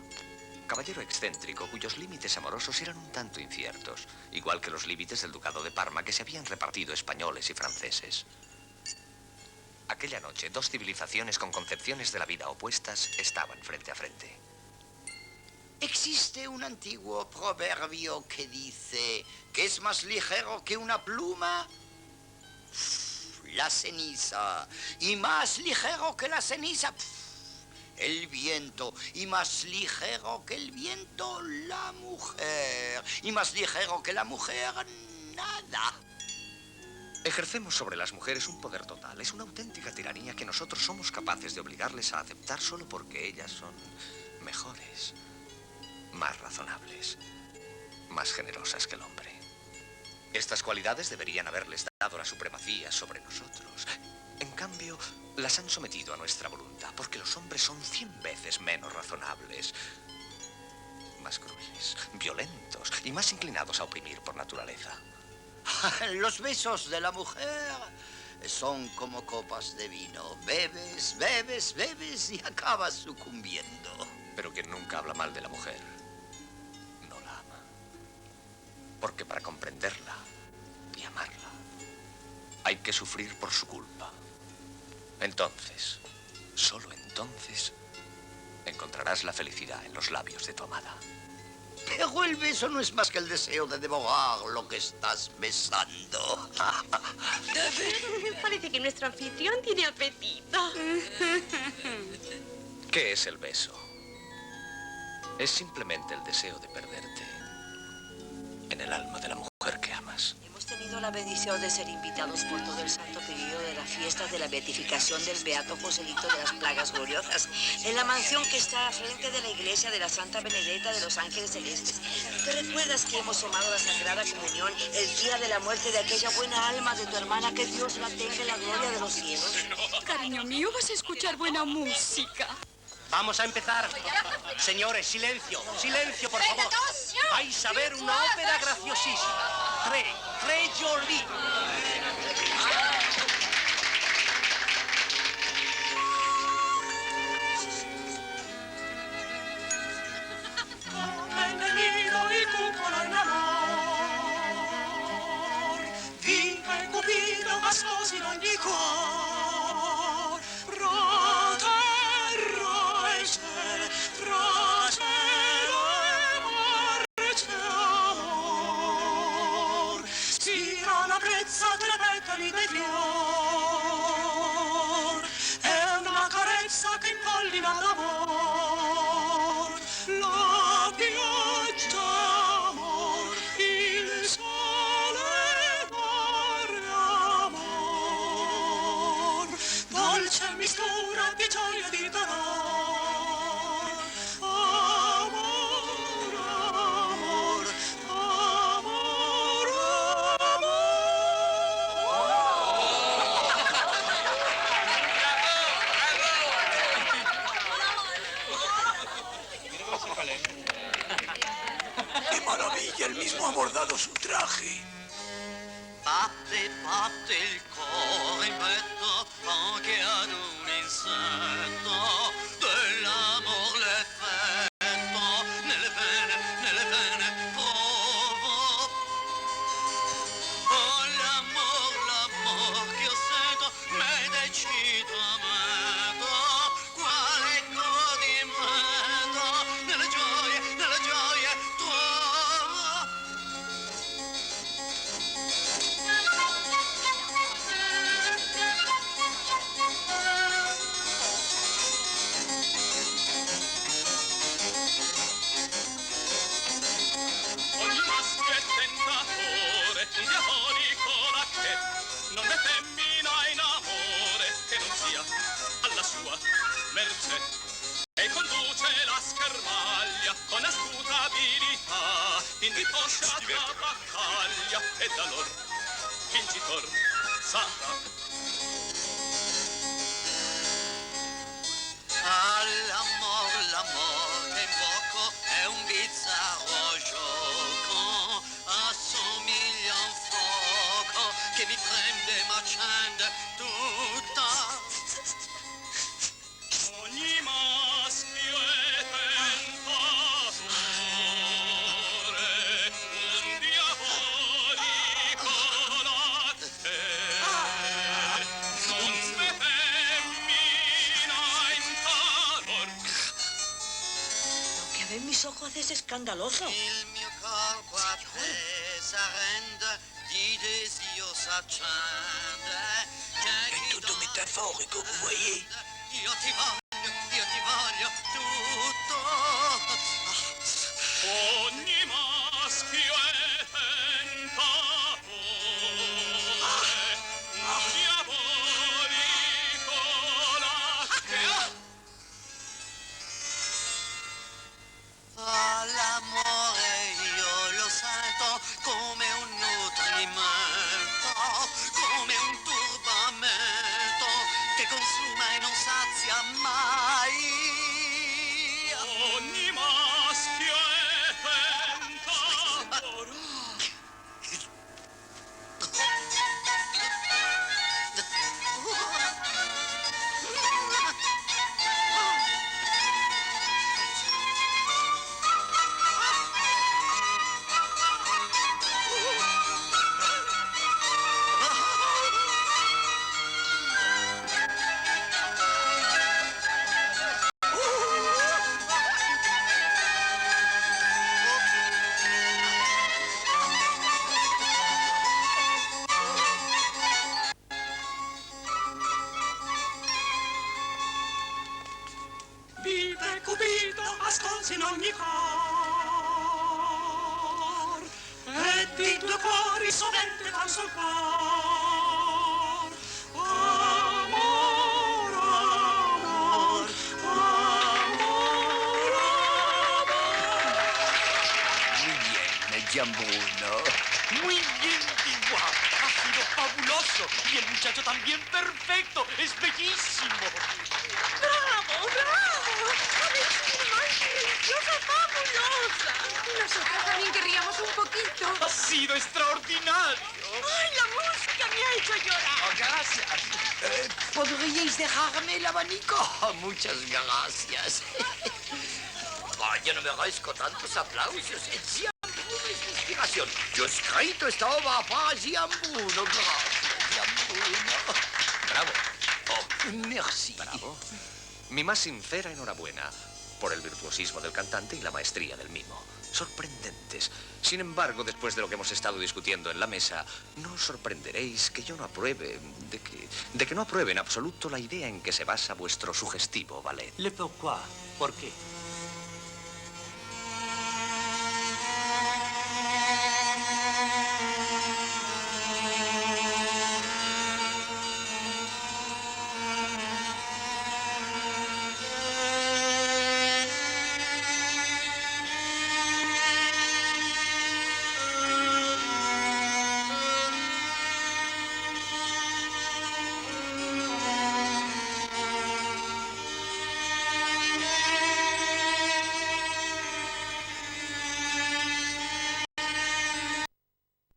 Caballero excéntrico cuyos límites amorosos eran un tanto inciertos, igual que los límites del ducado de Parma que se habían repartido españoles y franceses. Aquella noche, dos civilizaciones con concepciones de la vida opuestas estaban frente a frente. Existe un antiguo proverbio que dice que es más ligero que una pluma la ceniza, y más ligero que la ceniza el viento, y más ligero que el viento la mujer, y más ligero que la mujer nada. Ejercemos sobre las mujeres un poder total. Es una auténtica tiranía que nosotros somos capaces de obligarles a aceptar solo porque ellas son mejores, más razonables, más generosas que el hombre. Estas cualidades deberían haberles dado la supremacía sobre nosotros. En cambio, las han sometido a nuestra voluntad, porque los hombres son 100 veces menos razonables, más crueles, violentos y más inclinados a oprimir por naturaleza. Los besos de la mujer son como copas de vino. Bebes, bebes, bebes y acabas sucumbiendo. Pero quien nunca habla mal de la mujer no la ama. Porque para comprenderla y amarla hay que sufrir por su culpa. Entonces, solo entonces, encontrarás la felicidad en los labios de tu amada. Pero el beso no es más que el deseo de devorar lo que estás besando. Parece que nuestro anfitrión tiene apetito. ¿Qué es el beso? Es simplemente el deseo de perderte en el alma de la mujer que amas. Hemos tenido la bendición de ser invitados por todo el santo periodo de la fiesta de la beatificación del Beato Joselito de las Plagas Gloriosas, en la mansión que está al frente de la iglesia de la Santa Benedetta de los Ángeles Celestes. ¿Te recuerdas que hemos tomado la Sagrada Comunión el día de la muerte de aquella buena alma de tu hermana? Que Dios la tenga en la gloria de los cielos. Cariño mío, vas a escuchar buena música. Vamos a empezar. Señores, silencio, silencio, por favor. Vais a ver una ópera graciosísima. Tre Jolie. nascosi in ogni cuore, fra terra e cielo, fra cielo e mare c'è amor. Spira la brezza delle petali dei fior, è una carezza che impollina l'amor, la pioggia amor, il sole mare amor, dolce mistura di gioia e di dolor, amor, amor, amor, ¡Qué maravilla! El mismo ha bordado su traje. Batte, batte il cuore in petto anche ad un insetto dell'amor l'effetto nelle vene provo. Oh l'amor che io sento me decisamente quale godimento nelle gioie trovo. Ogni maschio è tentatore, un diabolico lacché, non è femmina in amore che non sia alla sua mercé. E conduce la schermaglia con astuta abilità, in riposciata battaglia, e da lor vincitor sarà. L'amor che invoco è un bizzarro gioco, assomiglia a un fuoco che mi prende ma accende tutta. Ogni maschio è tentatore, un diabolico latte, non sme femmina in calor. Lo que ven mis ojos es escandaloso. Il mio corpo a te s'arrende, di desio s'accende. È tutto metaforico, vous voyez? Io ti voglio tutto. Ogni maschio è tentatore, un diabolico latte. L'amore io lo sento come un nutrimento, come un turbamento che consuma e non sazia mai. Ogni maschio è tentatore. Vive Cupido, ascolti in ogni cor, e di due cuori sovente van sul cor. Amor, amor, amor, amor. Muy bien, Giambruno. Muy bien, Tigua. Ha sido fabuloso. Y el muchacho también perfecto. Es bellísimo. ¡Bravo, bravo! ¡Habéis sido más deliciosa, fabulosa! Nosotros también querríamos un poquito. Ha sido extraordinario. ¡Ay, la música me ha hecho llorar! Oh, gracias. ¿Podríais dejarme el abanico? Oh, muchas gracias. Oh, yo no merezco tantos aplausos. Giambruno es mi inspiración. Yo he escrito esta obra para Giambruno. Gracias, Giambruno. Bravo. Merci. Bravo. Mi más sincera enhorabuena por el virtuosismo del cantante y la maestría del mimo. Sorprendentes. Sin embargo, después de lo que hemos estado discutiendo en la mesa, no os sorprenderéis que yo no apruebe, de que no apruebe en absoluto la idea en que se basa vuestro sugestivo ballet. ¿Le pourquoi? ¿Por qué?